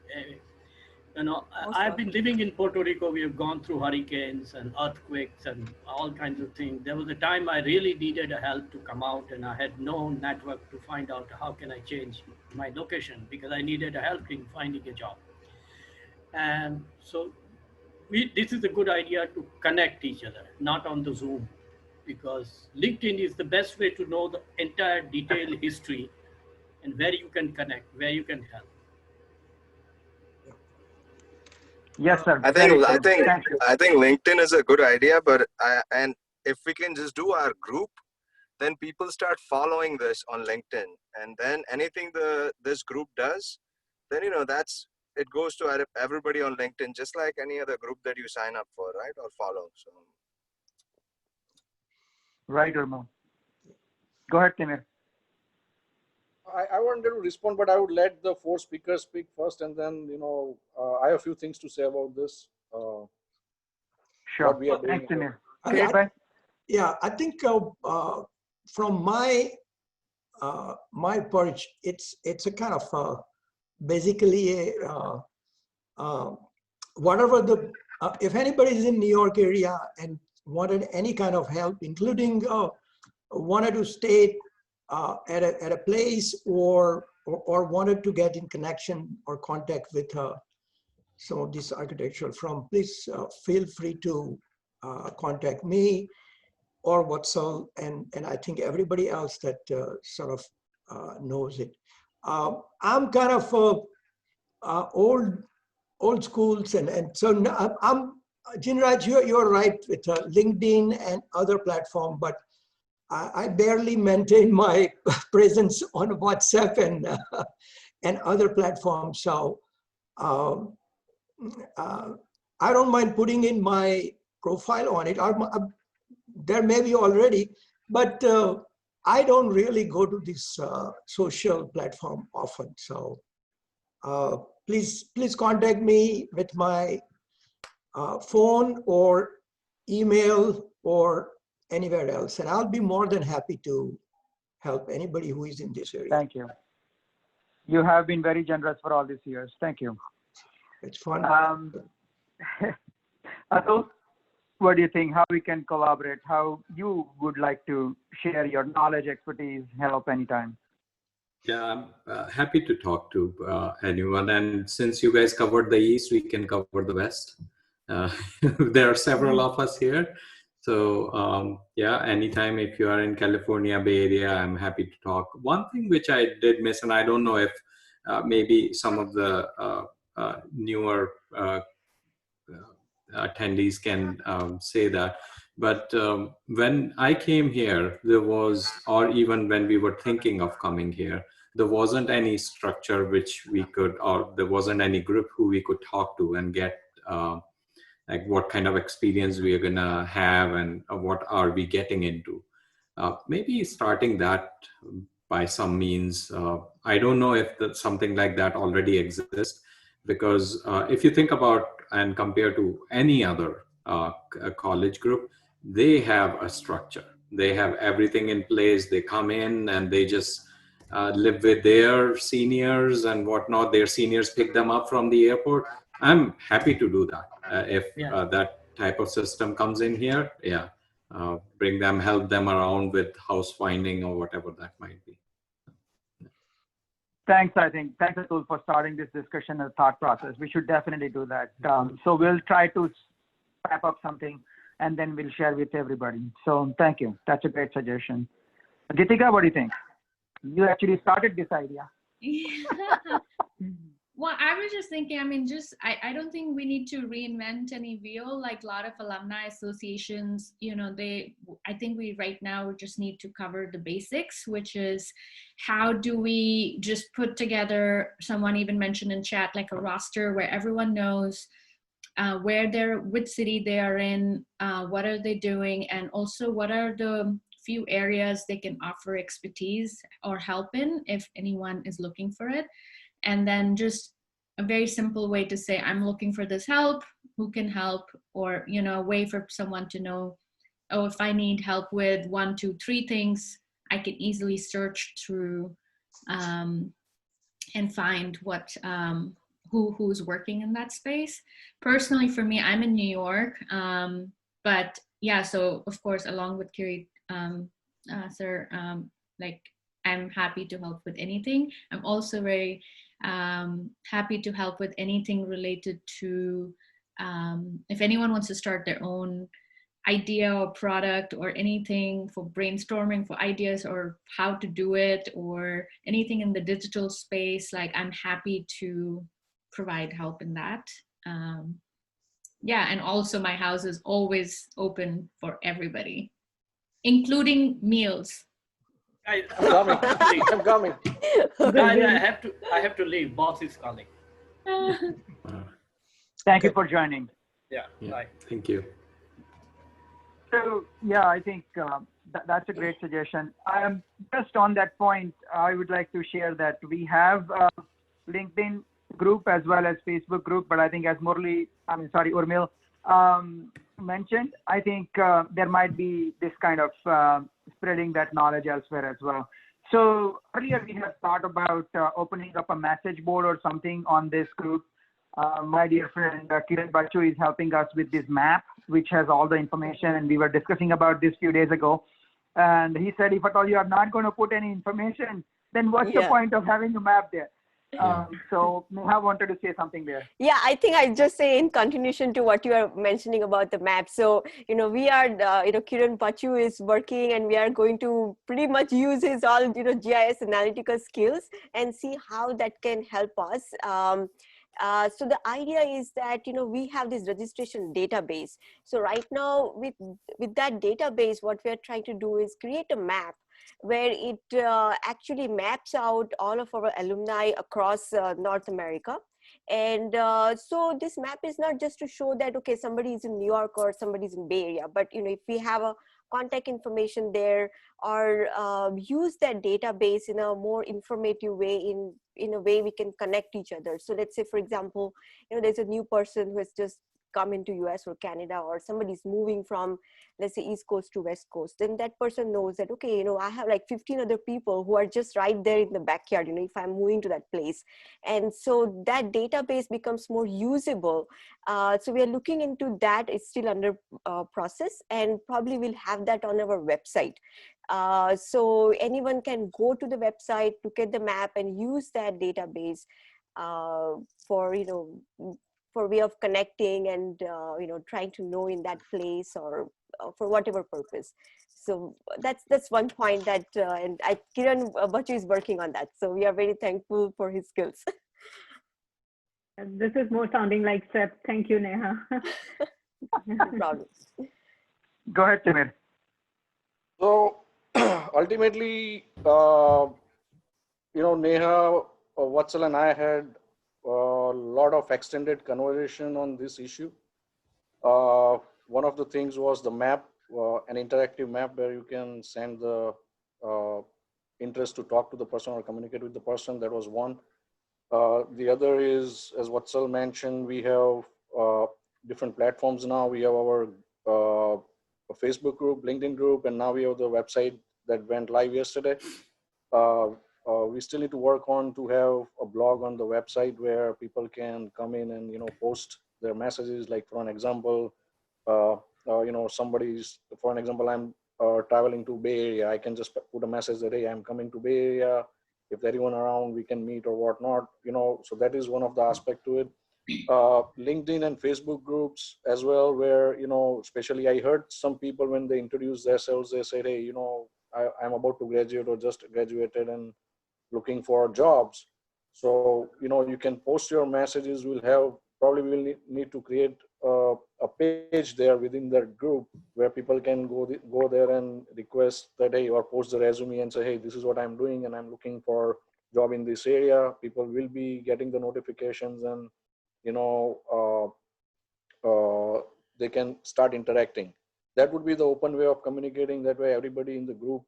I've been living in Puerto Rico. We have gone through hurricanes and earthquakes and all kinds of things. There was a time I really needed a help to come out, and I had no network to find out how can I change my location because I needed a help in finding a job. And so this is a good idea to connect each other, not on the Zoom, because LinkedIn is the best way to know the entire detailed history and where you can connect, where you can help. Yes, sir. I think LinkedIn is a good idea, but and if we can just do our group, then people start following this on LinkedIn, and then anything this group does, then it goes to everybody on LinkedIn, just like any other group that you sign up for, right, or follow. So. Right, Irma. Go ahead, Timur. I wanted to respond, but I would let the four speakers speak first, and then I have a few things to say about this. Sure. What we are doing. Thanks, Timur. Yeah, I think from my perch, it's a kind of basically whatever if anybody is in New York area and wanted any kind of help, including wanted to stay at a place or wanted to get in connection or contact with some of this architectural firm, please feel free to contact me or Watsal, and I think everybody else that sort of knows it. I'm kind of old schools, and so I'm Jinraj, you're right with LinkedIn and other platform, but I barely maintain my presence on WhatsApp and other platforms. So I don't mind putting in my profile on it. There may be already, but I don't really go to this social platform often. So please contact me with my phone or email or anywhere else, and I'll be more than happy to help anybody who is in this area. Thank you. You have been very generous for all these years. Thank you. It's fun. Atul, what do you think? How we can collaborate? How you would like to share your knowledge, expertise, help anytime? Yeah, I'm happy to talk to anyone. And since you guys covered the East, we can cover the West. There are several of us here. So yeah, anytime if you are in California, Bay Area, I'm happy to talk. One thing which I did miss, and I don't know if maybe some of the newer attendees can say that, but when I came here, there was, or even when we were thinking of coming here, there wasn't any structure which we could, or there wasn't any group who we could talk to and get like what kind of experience we are gonna have and what are we getting into. Maybe starting that by some means. I don't know if something like that already exists, because if you think about and compare to any other college group, they have a structure. They have everything in place. They come in and they just live with their seniors and whatnot. Their seniors pick them up from the airport. I'm happy to do that. If that type of system comes in here, yeah, bring them, help them around with house finding or whatever that might be. Thanks, thanks Atul for starting this discussion and thought process. We should definitely do that. So we'll try to wrap up something and then we'll share with everybody. So thank you. That's a great suggestion. Gitika, what do you think? You actually started this idea. Well, I was just thinking, I mean, I don't think we need to reinvent any wheel. Like a lot of alumni associations, I think we right now just need to cover the basics, which is how do we just put together, someone even mentioned in chat, like a roster where everyone knows which city they are in, what are they doing, and also what are the few areas they can offer expertise or help in if anyone is looking for it. And then just a very simple way to say, I'm looking for this help, who can help, or, a way for someone to know, oh, if I need help with 1, 2, 3 things, I can easily search through and find who's working in that space. Personally, for me, I'm in New York, but yeah, so of course, along with Kiri, sir, like I'm happy to help with anything. I'm also very happy to help with anything related to if anyone wants to start their own idea or product or anything for brainstorming for ideas or how to do it or anything in the digital space, like I'm happy to provide help in that. Yeah, and also my house is always open for everybody, including meals. I'm coming. I'm coming. Guys, I have to leave. Boss is calling. Thank you for joining. Yeah. Bye. Thank you. So yeah, I think that's a great suggestion. Just on that point, I would like to share that we have a LinkedIn group as well as Facebook group, but I think as Urmil mentioned, I think there might be this kind of spreading that knowledge elsewhere as well. So earlier we had thought about opening up a message board or something on this group. My dear friend Kiran Bachu is helping us with this map, which has all the information, and we were discussing about this few days ago. And he said, if at all you are not going to put any information, then what's the point of having a map there? So Neha wanted to say something there. Yeah, I think I just say in continuation to what you are mentioning about the map. So, we are, Kiran Pachu is working and we are going to pretty much use his all, GIS analytical skills and see how that can help us. So the idea is that, we have this registration database. So right now with that database, what we are trying to do is create a map where it actually maps out all of our alumni across North America. And so this map is not just to show that, okay, somebody is in New York or somebody's in Bay Area, but, if we have a contact information there or use that database in a more informative way, in a way we can connect each other. So let's say, for example, there's a new person who has just come into US or Canada, or somebody's moving from, let's say, East Coast to West Coast, then that person knows that, okay, I have like 15 other people who are just right there in the backyard, if I'm moving to that place. And so that database becomes more usable. So we are looking into that. It's still under process, and probably we'll have that on our website. So anyone can go to the website, look at the map, and use that database for way of connecting and trying to know in that place or for whatever purpose. So that's one point that and Kiran Bachu is working on that. So we are very thankful for his skills. This is more sounding like Sept. Thank you, Neha. No problem. Go ahead, Timir. So ultimately, Neha, Vatsal and I had a lot of extended conversation on this issue. One of the things was the map, an interactive map where you can send the interest to talk to the person or communicate with the person. That was one. The other is, as Vatsal mentioned, we have different platforms now. We have our Facebook group, LinkedIn group, and now we have the website that went live yesterday. We still need to work on to have a blog on the website where people can come in and post their messages. Like for an example, somebody's, for an example, I'm traveling to Bay Area. I can just put a message that, hey, I'm coming to Bay Area. If there's anyone around, we can meet or whatnot. So that is one of the aspect to it. LinkedIn and Facebook groups as well, where especially I heard some people when they introduced themselves, they said, hey, I'm about to graduate or just graduated and looking for jobs. So, you can post your messages. We'll need to create a page there within that group where people can go there and request that, hey, or post the resume and say, hey, this is what I'm doing and I'm looking for job in this area. People will be getting the notifications, and they can start interacting. That would be the open way of communicating. That way everybody in the group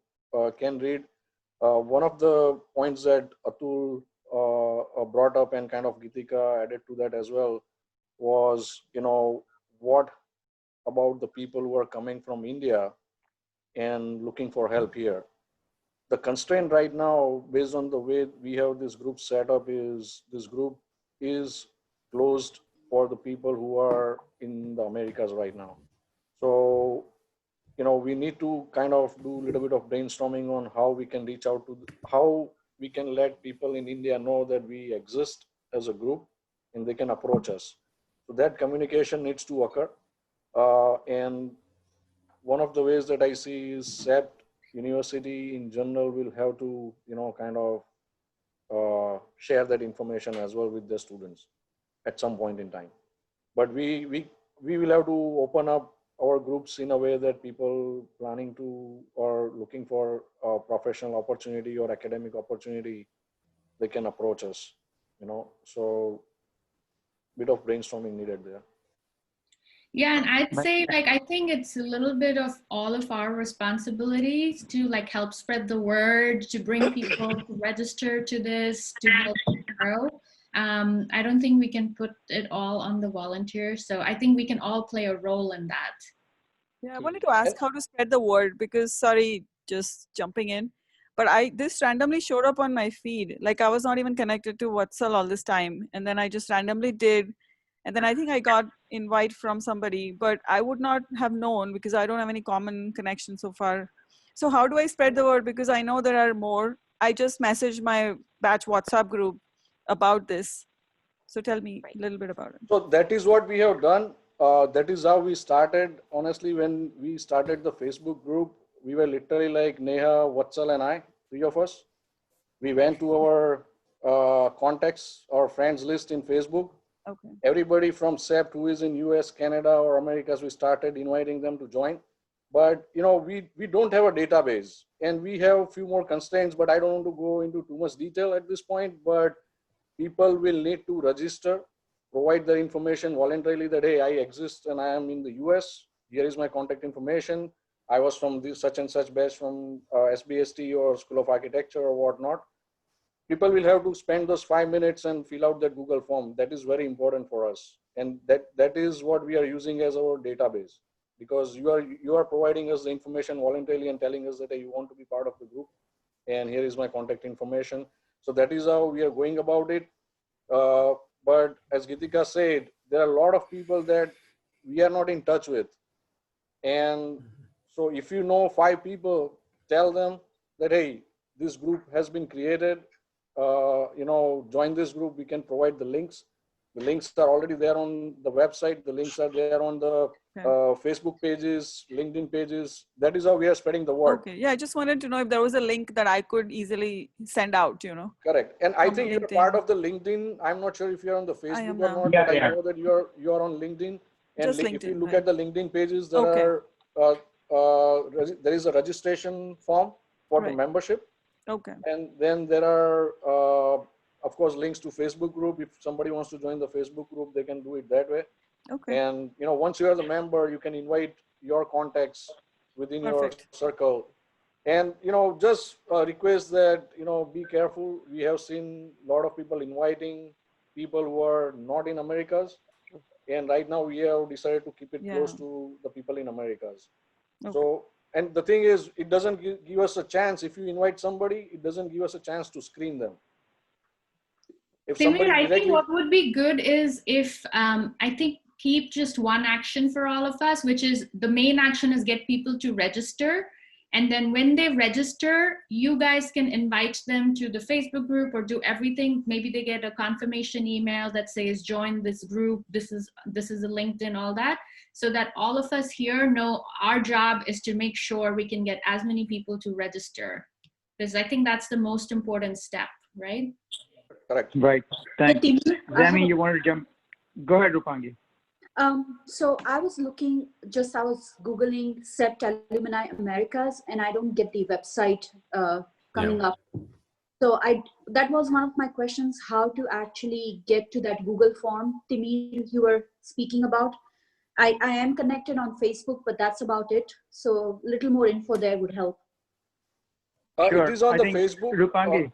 can read. One of the points that Atul brought up, and kind of Gitika added to that as well, was, what about the people who are coming from India and looking for help here? The constraint right now, based on the way we have this group set up, is this group is closed for the people who are in the Americas right now. So, we need to kind of do a little bit of brainstorming on how we can reach out to, how we can let people in India know that we exist as a group and they can approach us. So that communication needs to occur. And one of the ways that I see is Sept University in general will have to, kind of share that information as well with the students at some point in time. But we will have to open up our groups in a way that people planning to or looking for a professional opportunity or academic opportunity, they can approach us, so bit of brainstorming needed there. Yeah, and I'd say, I think it's a little bit of all of our responsibilities to help spread the word, to bring people to register to this, to help grow. I don't think we can put it all on the volunteers. So I think we can all play a role in that. Yeah, I wanted to ask how to spread the word, because, sorry, just jumping in, but this randomly showed up on my feed. I was not even connected to WhatsApp all this time. And then I just randomly did. And then I think I got invite from somebody, but I would not have known because I don't have any common connection so far. So how do I spread the word? Because I know there are more. I just messaged my batch WhatsApp group about this. So tell me a little bit about it. So that is what we have done. That is how we started. Honestly, when we started the Facebook group, we were literally like Neha, Vatsal, and I, three of us. We went to our contacts, our friends list in Facebook. Okay. Everybody from Sept who is in US, Canada, or Americas, we started inviting them to join. But we don't have a database, and we have a few more constraints, but I don't want to go into too much detail at this point. But people will need to register, provide their information voluntarily that, hey, I exist and I am in the US. Here is my contact information. I was from this such and such batch from SBST or School of Architecture or whatnot. People will have to spend those 5 minutes and fill out that Google form. That is very important for us. And that is what we are using as our database, because you are providing us the information voluntarily and telling us that, hey, you want to be part of the group and here is my contact information. So that is how we are going about it. But as Gitika said, there are a lot of people that we are not in touch with. And so if you know 5 people, tell them that, hey, this group has been created. Join this group. We can provide the links. The links are already there on the website. The links are there on the Facebook pages, LinkedIn pages. That is how we are spreading the word. Okay. Yeah, I just wanted to know if there was a link that I could easily send out, Correct. And I think LinkedIn. you're part of the LinkedIn. I'm not sure if you're on the Facebook or not, Yeah, but I know that you're on LinkedIn. And Just if LinkedIn, you look right. at the LinkedIn pages, there there is a registration form for the membership. Okay. And then there are, of course, links to Facebook group. If somebody wants to join the Facebook group, they can do it that way. Okay. And, once you are the member, you can invite your contacts within your circle. And, just request that, be careful. We have seen a lot of people inviting people who are not in Americas. And right now we have decided to keep it close to the people in Americas. Okay. So, and the thing is, it doesn't give us a chance. If you invite somebody, it doesn't give us a chance to screen them. If somebody I think directly, what would be good is if, I think, keep just one action for all of us, which is the main action is get people to register. And then when they register, you guys can invite them to the Facebook group or do everything. Maybe they get a confirmation email that says, join this group. This is a LinkedIn, all that. So that all of us here know our job is to make sure we can get as many people to register. Because I think that's the most important step, right? Correct. Right. Hey, Thanks. Timur, I have Zami, a you want to jump? Go ahead, Rupangi. So I was I was Googling Sept Alumni Americas, and I don't get the website coming up. So that was one of my questions, how to actually get to that Google form, Timur, you were speaking about. I am connected on Facebook, but that's about it. So a little more info there would help. Sure. It is on I the think Facebook. Rupangi.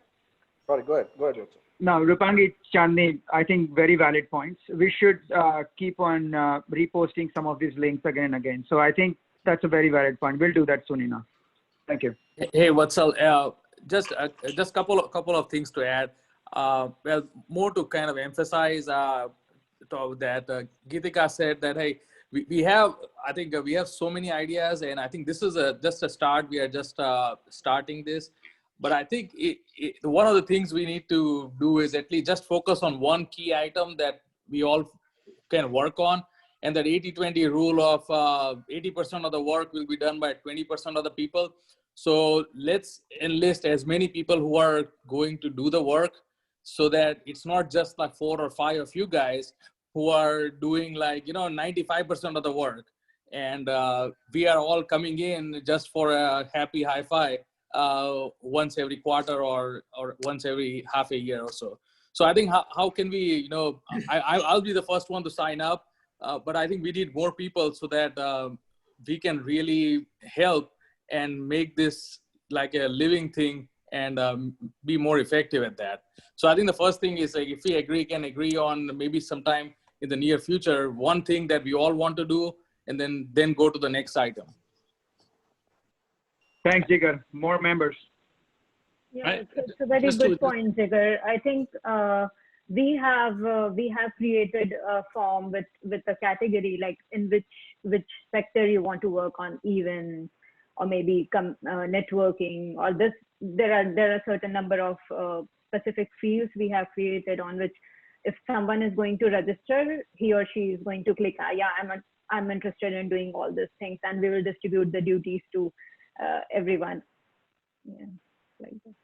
Sorry, go ahead. Go ahead. No, Rupangi, Chandni, I think very valid points. We should keep on reposting some of these links again and again. So I think that's a very valid point. We'll do that soon enough. Thank you. Hey, Vatsal, just couple of things to add. Well, more to kind of emphasize that Geetika said that, hey, we have so many ideas, and I think this is just a start. We are just starting this. But I think one of the things we need to do is at least just focus on one key item that we all can work on. And that 80-20 rule of 80% of the work will be done by 20% of the people. So let's enlist as many people who are going to do the work, so that it's not just like 4 or 5 of you guys who are doing 95% of the work. And we are all coming in just for a happy high five once every quarter or once every half a year or so. So I think how can we, I'll be the first one to sign up, but I think we need more people so that we can really help and make this like a living thing and be more effective at that. So I think the first thing is, like, if we can agree on maybe sometime in the near future, one thing that we all want to do, and then go to the next item. Thanks, Jigar. More members. Yeah, it's a very good point, Jigar. I think we have created a form with a category, like in which sector you want to work on, even, or maybe networking, or this. There are a certain number of specific fields we have created on which, if someone is going to register, he or she is going to click, I'm interested in doing all these things, and we will distribute the duties to everyone. Yeah, like that.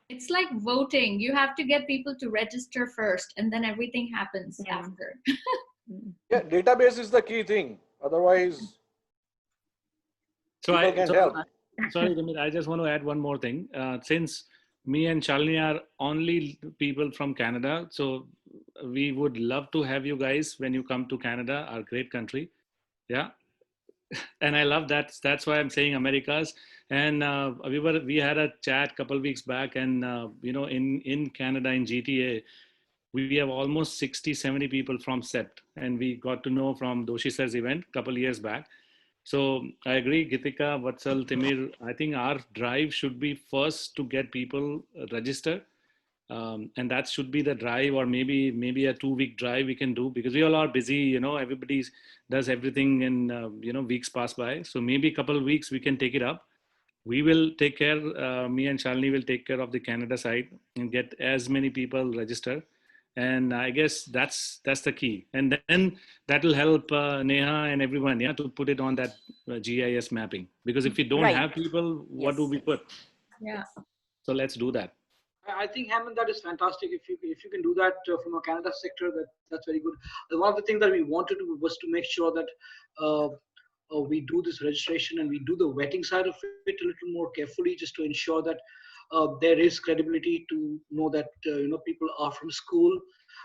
It's like voting. You have to get people to register first, and then everything happens after. Yeah, database is the key thing. Otherwise, people can't help. Sorry, Ramit, I just want to add one more thing. Since me and Shalini are only people from Canada, so we would love to have you guys when you come to Canada, our great country. Yeah. And I love that. That's why I'm saying Americas. And we had a chat a couple of weeks back, and in Canada, in GTA, we have almost 60-70 people from Sept, and we got to know from Doshi sir's event a couple of years back. So I agree, Geetika, Vatsal, Timur. I think our drive should be first to get people registered. And that should be the drive, or maybe a 2-week drive we can do, because we all are busy, everybody does everything, and weeks pass by. So maybe a couple of weeks we can take it up. We will take care, me and Shalini will take care of the Canada side and get as many people registered. And I guess that's the key. And then that will help Neha and everyone, to put it on that GIS mapping. Because if we don't have people, what do we put? Yeah. So let's do that. I think, Hammond, that is fantastic. If you can do that from a Canada sector, that's very good. One of the things that we wanted to was to make sure that we do this registration and we do the vetting side of it a little more carefully, just to ensure that there is credibility to know that people are from school.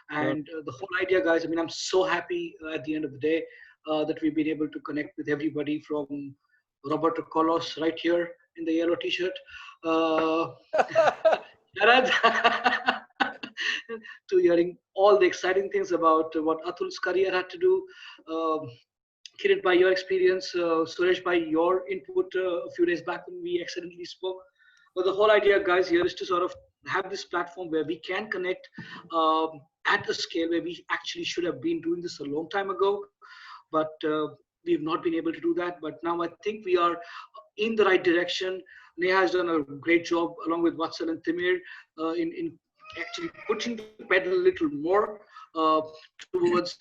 And the whole idea, guys, I mean, I'm so happy at the end of the day that we've been able to connect with everybody, from Roberto Carlos right here in the yellow t-shirt, to hearing all the exciting things about what Atul's career had to do. Kirit, by your experience, Suresh, by your input a few days back when we accidentally spoke. But the whole idea, guys, here is to sort of have this platform where we can connect at a scale where we actually should have been doing this a long time ago. But we've not been able to do that. But now I think we are in the right direction. Neha has done a great job, along with Vatsal and Timur, in actually pushing the pedal a little more towards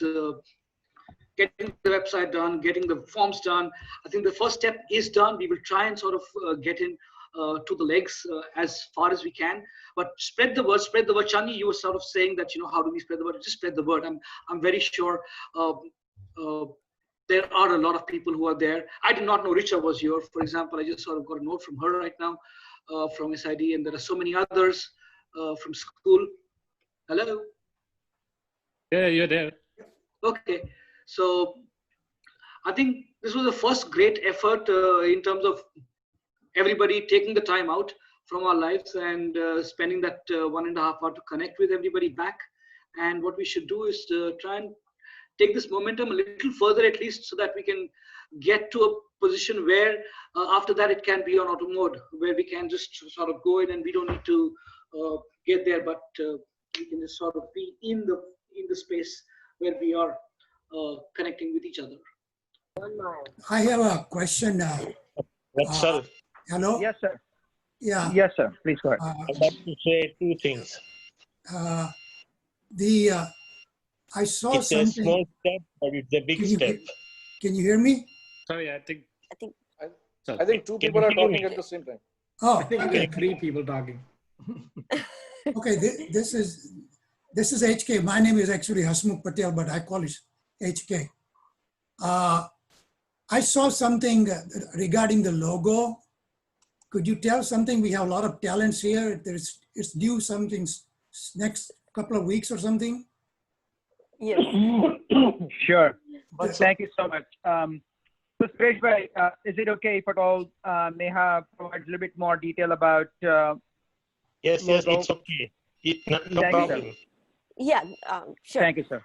getting the website done, getting the forms done. I think the first step is done. We will try and sort of get in to the legs as far as we can. But spread the word, spread the word. Chani, you were sort of saying that, how do we spread the word? Just spread the word. I'm very sure there are a lot of people who are there. I did not know Richa was here. For example, I just sort of got a note from her right now from SID, and there are so many others from school. Hello? Yeah, you're there. Okay. So I think this was the first great effort in terms of everybody taking the time out from our lives and spending that 1.5 hours to connect with everybody back. And what we should do is try and take this momentum a little further, at least, so that we can get to a position where after that it can be on auto mode, where we can just sort of go in and we don't need to get there, but we can just sort of be in the space where we are connecting with each other. I have a question now. Sir. Hello? Yes, sir. Yeah. Yes, sir. Please go ahead. I'd like to say two things. I saw It's a something. small step, but it's a big step. Can you hear me? Sorry, I think two people are talking at the same time. Oh, I think okay. there are 3 people talking. Okay, this is HK. My name is actually Hasmukh Patel, but I call it HK. I saw something regarding the logo. Could you tell something? We have a lot of talents here. It's due something next couple of weeks or something. Yes. Sure. But thank you so much. So Suresh bhai, is it okay if at all Neha provides a little bit more detail about Yes, logo? it's okay. No Thank you, problem. sir. Yeah, sure. Thank you, sir.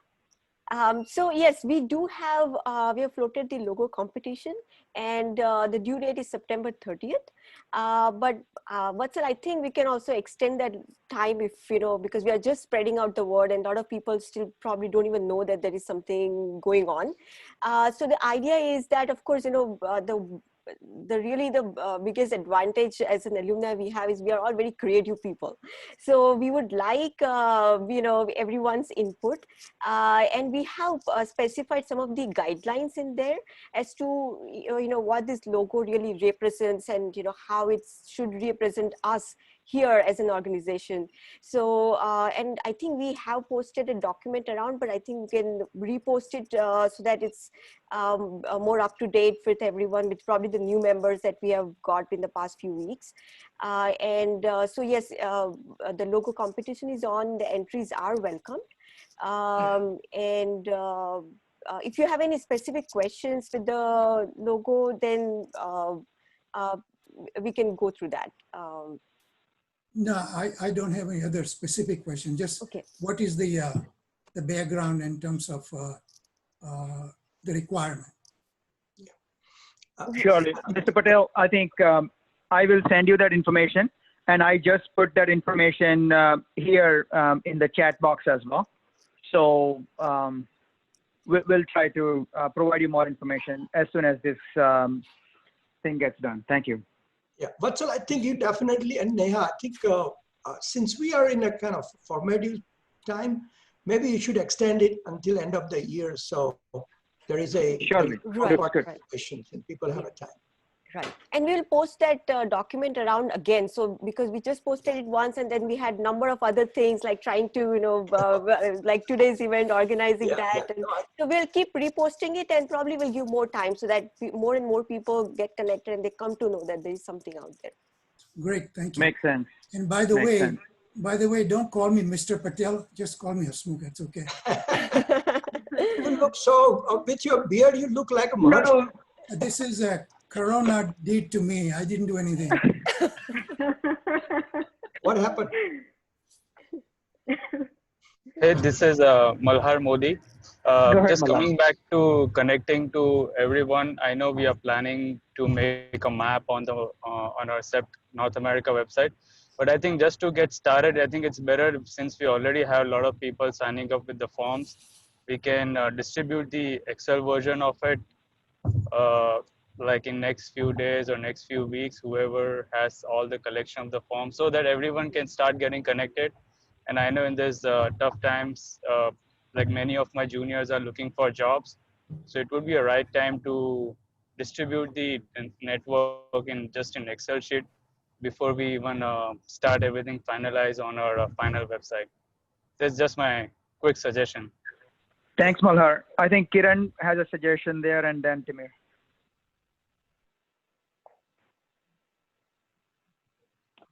So yes, we do have, we have floated the logo competition, and the due date is September 30th. But Vatsal, I think we can also extend that time if, because we are just spreading out the word and a lot of people still probably don't even know that there is something going on. So the idea is that, of course, the biggest advantage as an alumni we have is we are all very creative people. So we would like, everyone's input. And we have specified some of the guidelines in there as to, what this logo really represents and, how it should represent us here as an organization. So, and I think we have posted a document around, but I think we can repost it so that it's more up to date with everyone, with probably the new members that we have got in the past few weeks. So yes, the logo competition is on, the entries are welcomed. If you have any specific questions with the logo, then we can go through that. No, I don't have any other specific question. Just what is the background in terms of the requirement? Surely. Mr. Patel, I think I will send you that information, and I just put that information here in the chat box as well. So we'll try to provide you more information as soon as this thing gets done. Thank you. Yeah, Vatsal, I think you definitely, and Neha, I think since we are in a kind of formative time, maybe you should extend it until end of the year. So there is a questions and people have a time. Right. And we'll post that document around again. So because we just posted it once and then we had number of other things like trying to, like today's event, organizing that. And so we'll keep reposting it and probably will give more time so that more and more people get connected and they come to know that there is something out there. Great, thank you. Makes sense. And by the way, don't call me Mr. Patel. Just call me Hasmukh. It's okay. You look so, with your beard, you look like a Maharaja. This is a Corona did to me. I didn't do anything. What happened? Hey, this is Malhar Modi. Just coming back to connecting to everyone. I know we are planning to make a map on our Sept North America website, but I think just to get started, I think it's better since we already have a lot of people signing up with the forms. We can distribute the Excel version of it, like in next few days or next few weeks, whoever has all the collection of the forms, so that everyone can start getting connected. And I know in these tough times, like many of my juniors are looking for jobs, so it would be a right time to distribute the network in just an Excel sheet. before we even start everything finalized on our final website. That's just my quick suggestion. Thanks, Malhar. I think Kiran has a suggestion there, and then Timir.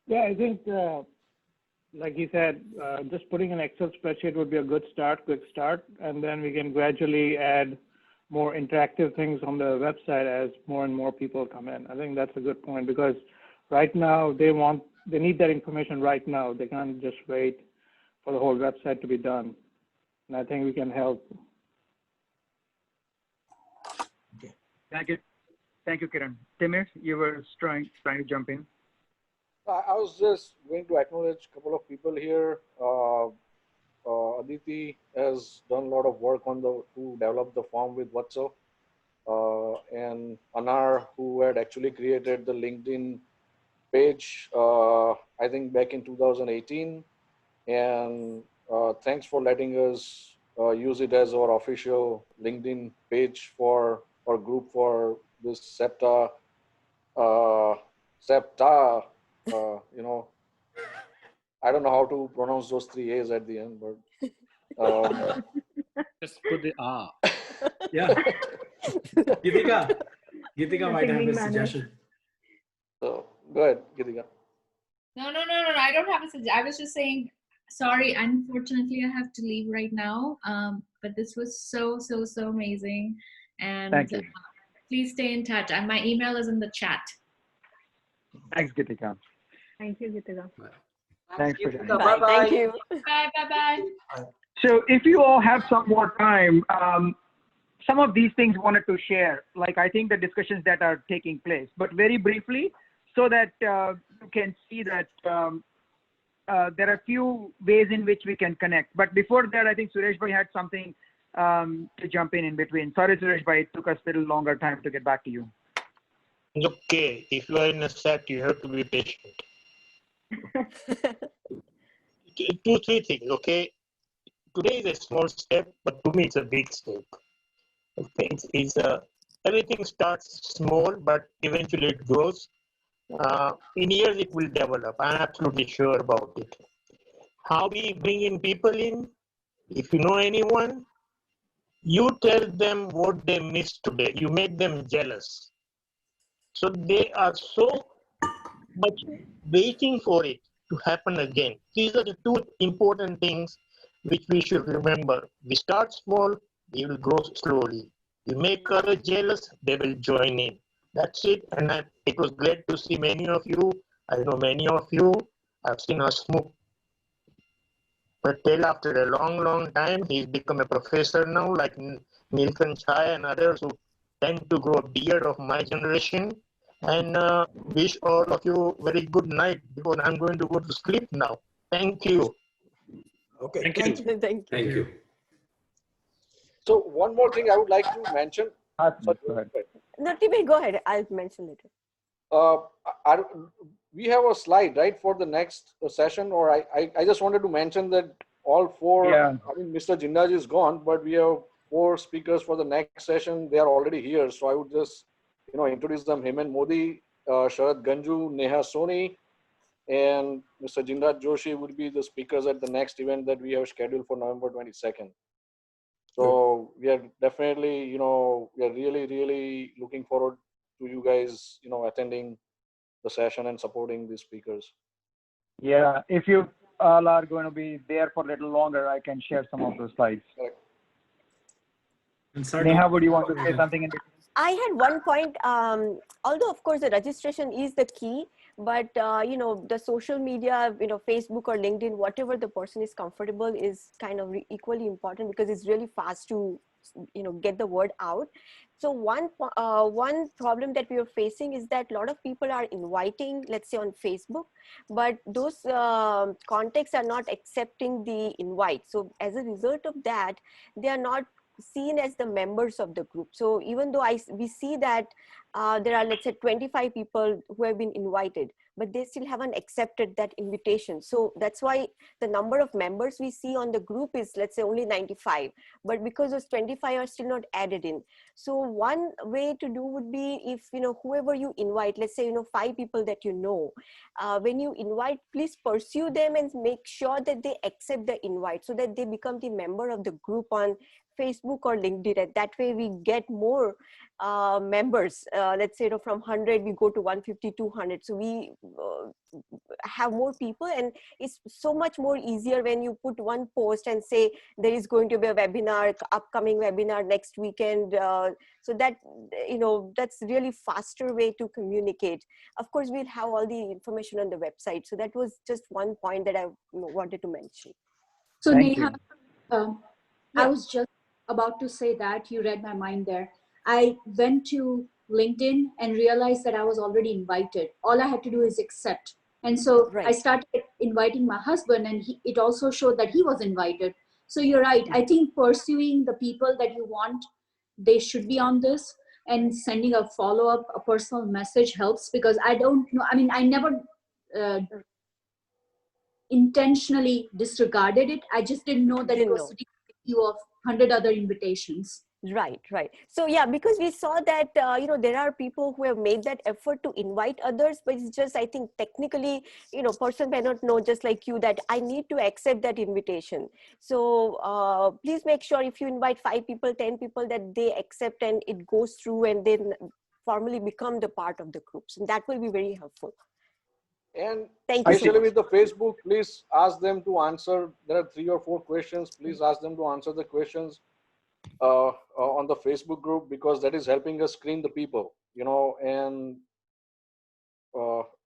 Yeah, I think, like he said, just putting an Excel spreadsheet would be a good start, quick start, and then we can gradually add more interactive things on the website as more and more people come in. I think that's a good point, because right now they need that information right now. They can't just wait for the whole website to be done. And I think we can help. Okay. Thank you. Thank you, Kiran. Timir, you were trying to jump in. I was just going to acknowledge a couple of people here. Aditi has done a lot of work on to develop the form with Vatso. And Anar, who had actually created the LinkedIn page, I think back in 2018. And thanks for letting us use it as our official LinkedIn page for our group for this SEPTA, I don't know how to pronounce those 3 A's at the end, but just put the R. Yeah. Gitika might have a suggestion. So go ahead, Gitika. No. I don't have a suggestion. I was just saying, sorry, unfortunately, I have to leave right now. But this was so amazing. And thank you. Please stay in touch. And my email is in the chat. Thanks, Gitika. Thank you, Gitika. Thanks for joining. Bye. Thank you. Bye. So if you all have some more time, some of these things wanted to share, like I think the discussions that are taking place, but very briefly, so that you can see that there are a few ways in which we can connect. But before that, I think Suresh Bhai had something to jump in between. Sorry, Suresh Bhai, it took us a little longer time to get back to you. Okay, if you are in a set, you have to be patient. 2-3 things, okay? Today is a small step, but to me it's a big step. Okay, everything starts small, but eventually it grows. In years it will develop. I'm absolutely sure about it. How we bring in people in? If you know anyone, you tell them what they missed today. You make them jealous. So they are so much waiting for it to happen again. These are the 2 important things which we should remember. We start small, we will grow slowly. We make others jealous, they will join in. That's it. And it was great to see many of you. I know many of you. I've seen Hasmukh Patel after a long time. He's become a professor now, like Nilkan Chai and others who tend to grow a beard of my generation. And wish all of you very good night, because I'm going to go to sleep now. Thank you. Okay, thank you. Thank you. So one more thing I would like to mention. Go ahead. No, Timmy, go ahead. I'll mention later. We have a slide, right, for the next session, or I just wanted to mention that all 4, yeah. I mean, Mr. Jindaj is gone, but we have 4 speakers for the next session. They are already here. So I would just, introduce them. Hemant Modi, Sharad Ganju, Neha Soni, and Mr. Jindaj Joshi would be the speakers at the next event that we have scheduled for November 22nd. So we are definitely, we are really looking forward to you guys, attending the session and supporting these speakers. Yeah, if you all are going to be there for a little longer, I can share some of those slides. Neha, would you want to say something in between? I had one point, although of course the registration is the key, but the social media, Facebook or LinkedIn, whatever the person is comfortable is kind of equally important, because it's really fast to, get the word out. So one problem that we are facing is that a lot of people are inviting, let's say on Facebook, but those contacts are not accepting the invite. So as a result of that, they are not seen as the members of the group. So even though we see that there are, let's say, 25 people who have been invited, but they still haven't accepted that invitation. So that's why the number of members we see on the group is, let's say, only 95, but because those 25 are still not added in. So one way to do would be, if, whoever you invite, let's say, 5 people that when you invite, please pursue them and make sure that they accept the invite so that they become the member of the group on Facebook or LinkedIn. And that way we get more members. Let's say from 100 we go to 150, 200. So we have more people, and it's so much more easier when you put one post and say there is going to be a webinar, upcoming webinar next weekend. So that that's really faster way to communicate. Of course, we'll have all the information on the website. So that was just one point that I wanted to mention. So Neha, I was just about to say that, you read my mind there. I went to LinkedIn and realized that I was already invited. All I had to do is accept. And so I started inviting my husband, and it also showed that he was invited. So you're right. I think pursuing the people that you want, they should be on this, and sending a follow-up, a personal message helps, because I don't know. I mean, I never intentionally disregarded it. I just didn't know that it was sitting in the queue of 100 other invitations. Right. So yeah, because we saw that, there are people who have made that effort to invite others, but it's just, I think technically, person may not know, just like you, that I need to accept that invitation. So please make sure if you invite 5 people, 10 people, that they accept and it goes through and then formally become the part of the groups. And that will be very helpful. And thank you. Especially with the Facebook, please ask them to answer. There are 3 or 4 questions. Please ask them to answer the questions on the Facebook group, because that is helping us screen the people, and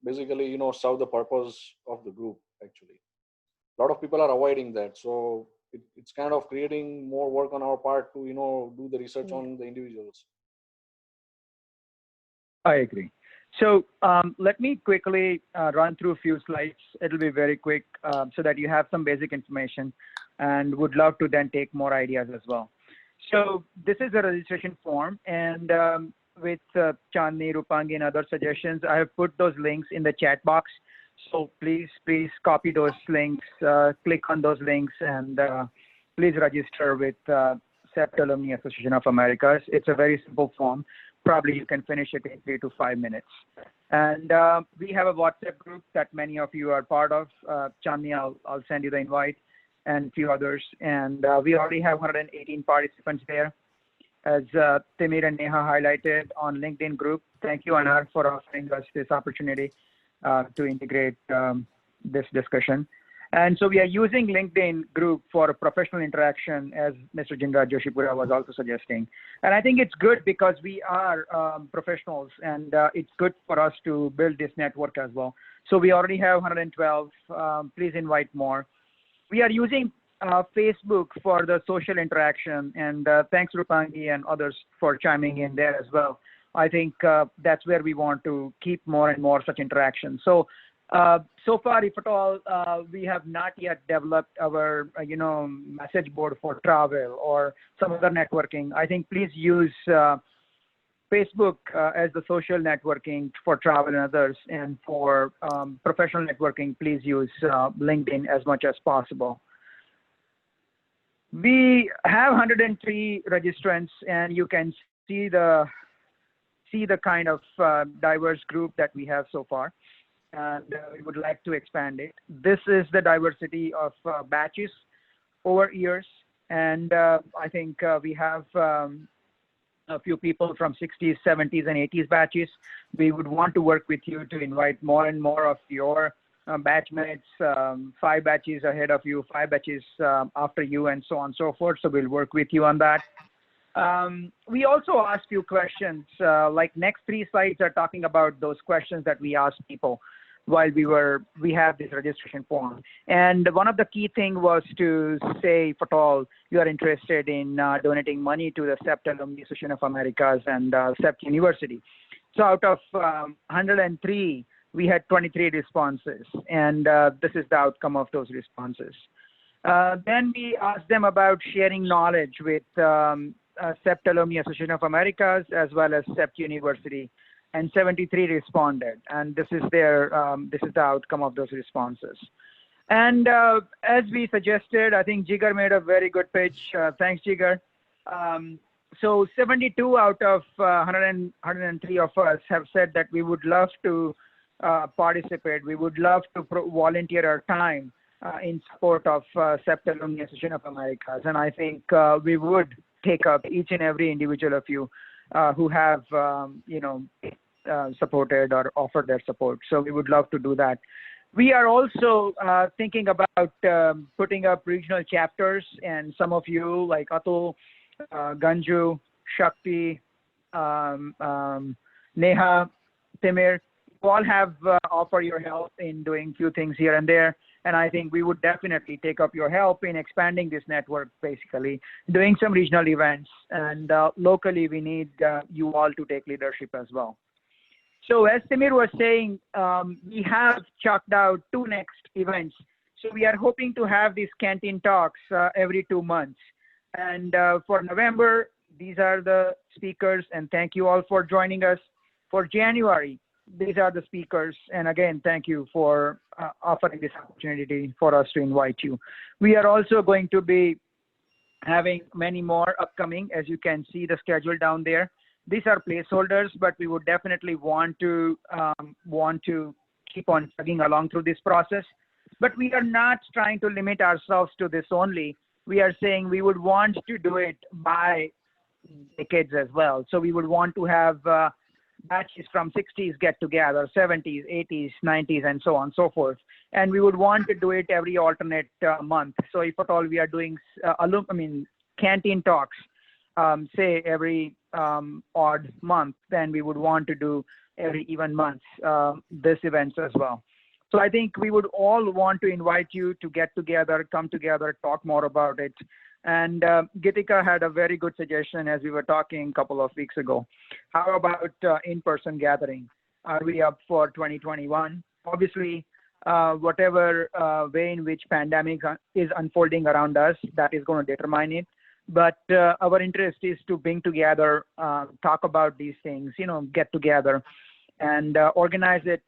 basically, serve the purpose of the group. Actually, a lot of people are avoiding that. So it's kind of creating more work on our part to, do the research on the individuals. I agree. So let me quickly run through a few slides. It'll be very quick so that you have some basic information, and would love to then take more ideas as well. So this is a registration form, and with Chandni, Rupangi, and other suggestions, I have put those links in the chat box. So please copy those links, click on those links, and please register with Sept Alumni Association of Americas. It's a very simple form. Probably you can finish it in 3 to 5 minutes. And we have a WhatsApp group that many of you are part of. Chandni, I'll send you the invite, and a few others. And we already have 118 participants there. As Timir and Neha highlighted on LinkedIn group, thank you, Anar, for offering us this opportunity to integrate this discussion. And so we are using LinkedIn group for professional interaction, as Mr. Jinraj Joshipura was also suggesting. And I think it's good because we are professionals, and it's good for us to build this network as well. So we already have 112. Please invite more. We are using Facebook for the social interaction, and thanks Rupangi and others for chiming in there as well. I think that's where we want to keep more and more such interactions. So so far, if at all, we have not yet developed our message board for travel or some other networking. I think please use Facebook as the social networking for travel and others, and for professional networking, please use LinkedIn as much as possible. We have 103 registrants, and you can see the kind of diverse group that we have so far, and we would like to expand it. This is the diversity of batches over years, and I think we have a few people from 60s, 70s, and 80s batches. We would want to work with you to invite more and more of your batchmates, 5 batches ahead of you, 5 batches after you, and so on and so forth. So we'll work with you on that. We also asked few questions, like next 3 slides are talking about those questions that we asked people while we have this registration form. And one of the key thing was to say, if at all you are interested in donating money to the Sept Alumni Association of Americas and Sept University. So out of 103, we had 23 responses, and this is the outcome of those responses. Then we asked them about sharing knowledge with Sept Alumni Association of Americas, as well as Sept University, and 73 responded. And this is this is the outcome of those responses. And as we suggested, I think Jigar made a very good pitch. Thanks, Jigar. So 72 out of 103 of us have said that we would love to participate. We would love to volunteer our time in support of Sept Alumni Association of Americas. And I think we would take up each and every individual of you who have, supported or offered their support. So we would love to do that. We are also thinking about putting up regional chapters, and some of you like Atul, Ganju, Shakti, Neha, Timir, you all have offered your help in doing few things here and there. And I think we would definitely take up your help in expanding this network, basically, doing some regional events. And locally, we need you all to take leadership as well. So as Timir was saying, we have chalked out 2 next events. So we are hoping to have these Canteen Talks every 2 months. And for November, these are the speakers. And thank you all for joining us. For January, these are the speakers. And again, thank you for offering this opportunity for us to invite you. We are also going to be having many more upcoming, as you can see the schedule down there. These are placeholders, but we would definitely want to keep on chugging along through this process. But we are not trying to limit ourselves to this only. We are saying we would want to do it by decades as well. So we would want to have batches from 60s get together, 70s, 80s, 90s, and so on and so forth. And we would want to do it every alternate month. So if at all we are doing, Canteen Talks, say every odd month, then we would want to do every even month this events as well. So I think we would all want to invite you to get together, come together, talk more about it. And Gitika had a very good suggestion as we were talking a couple of weeks ago. How about in-person gathering? Are we up for 2021? Obviously, whatever way in which pandemic is unfolding around us, that is going to determine it. But our interest is to bring together, talk about these things, get together and organize it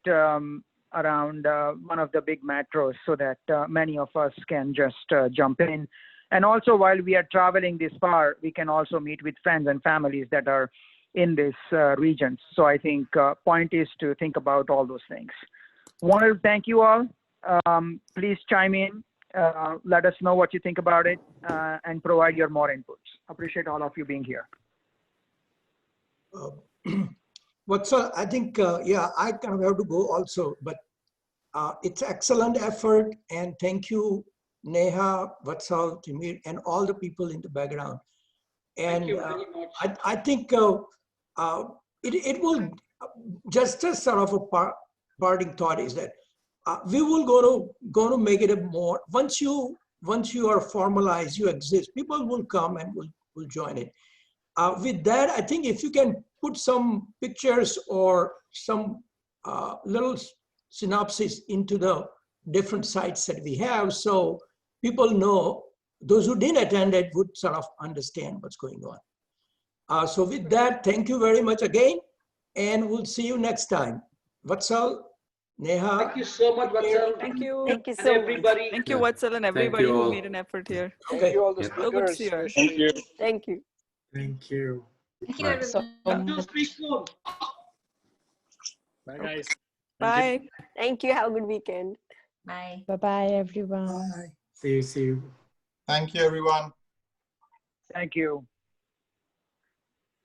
around one of the big metros so that many of us can just jump in. And also, while we are traveling this far, we can also meet with friends and families that are in this region. So I think point is to think about all those things. Want to thank you all. Please chime in. Let us know what you think about it and provide your more inputs. Appreciate all of you being here. I think, I kind of have to go also, but it's excellent effort, and thank you, Neha, Vatsal, Timir, and all the people in the background. And thank you very much. I think it will just sort of a parting thought is that we will go to make it a more, once you are formalized, you exist, people will come and will join it. With that, I think if you can put some pictures or some little synopsis into the different sites that we have, so people know, those who didn't attend it would sort of understand what's going on. So with that, thank you very much again, and we'll see you next time. Vatsal, Neha. Thank you so much, Vatsal. Thank you. Thank you and so everybody. much. Thank you, Vatsal, and everybody who made an effort here. Okay. Thank you all the So good to speakers. see you. Thank you. Thank you. Thank you. Thank you, Bye. everyone. Speak soon. Bye, guys. Bye. Thank you. Have a good weekend. Bye. Bye-bye, everyone. Bye. See you. Thank you, everyone. Thank you.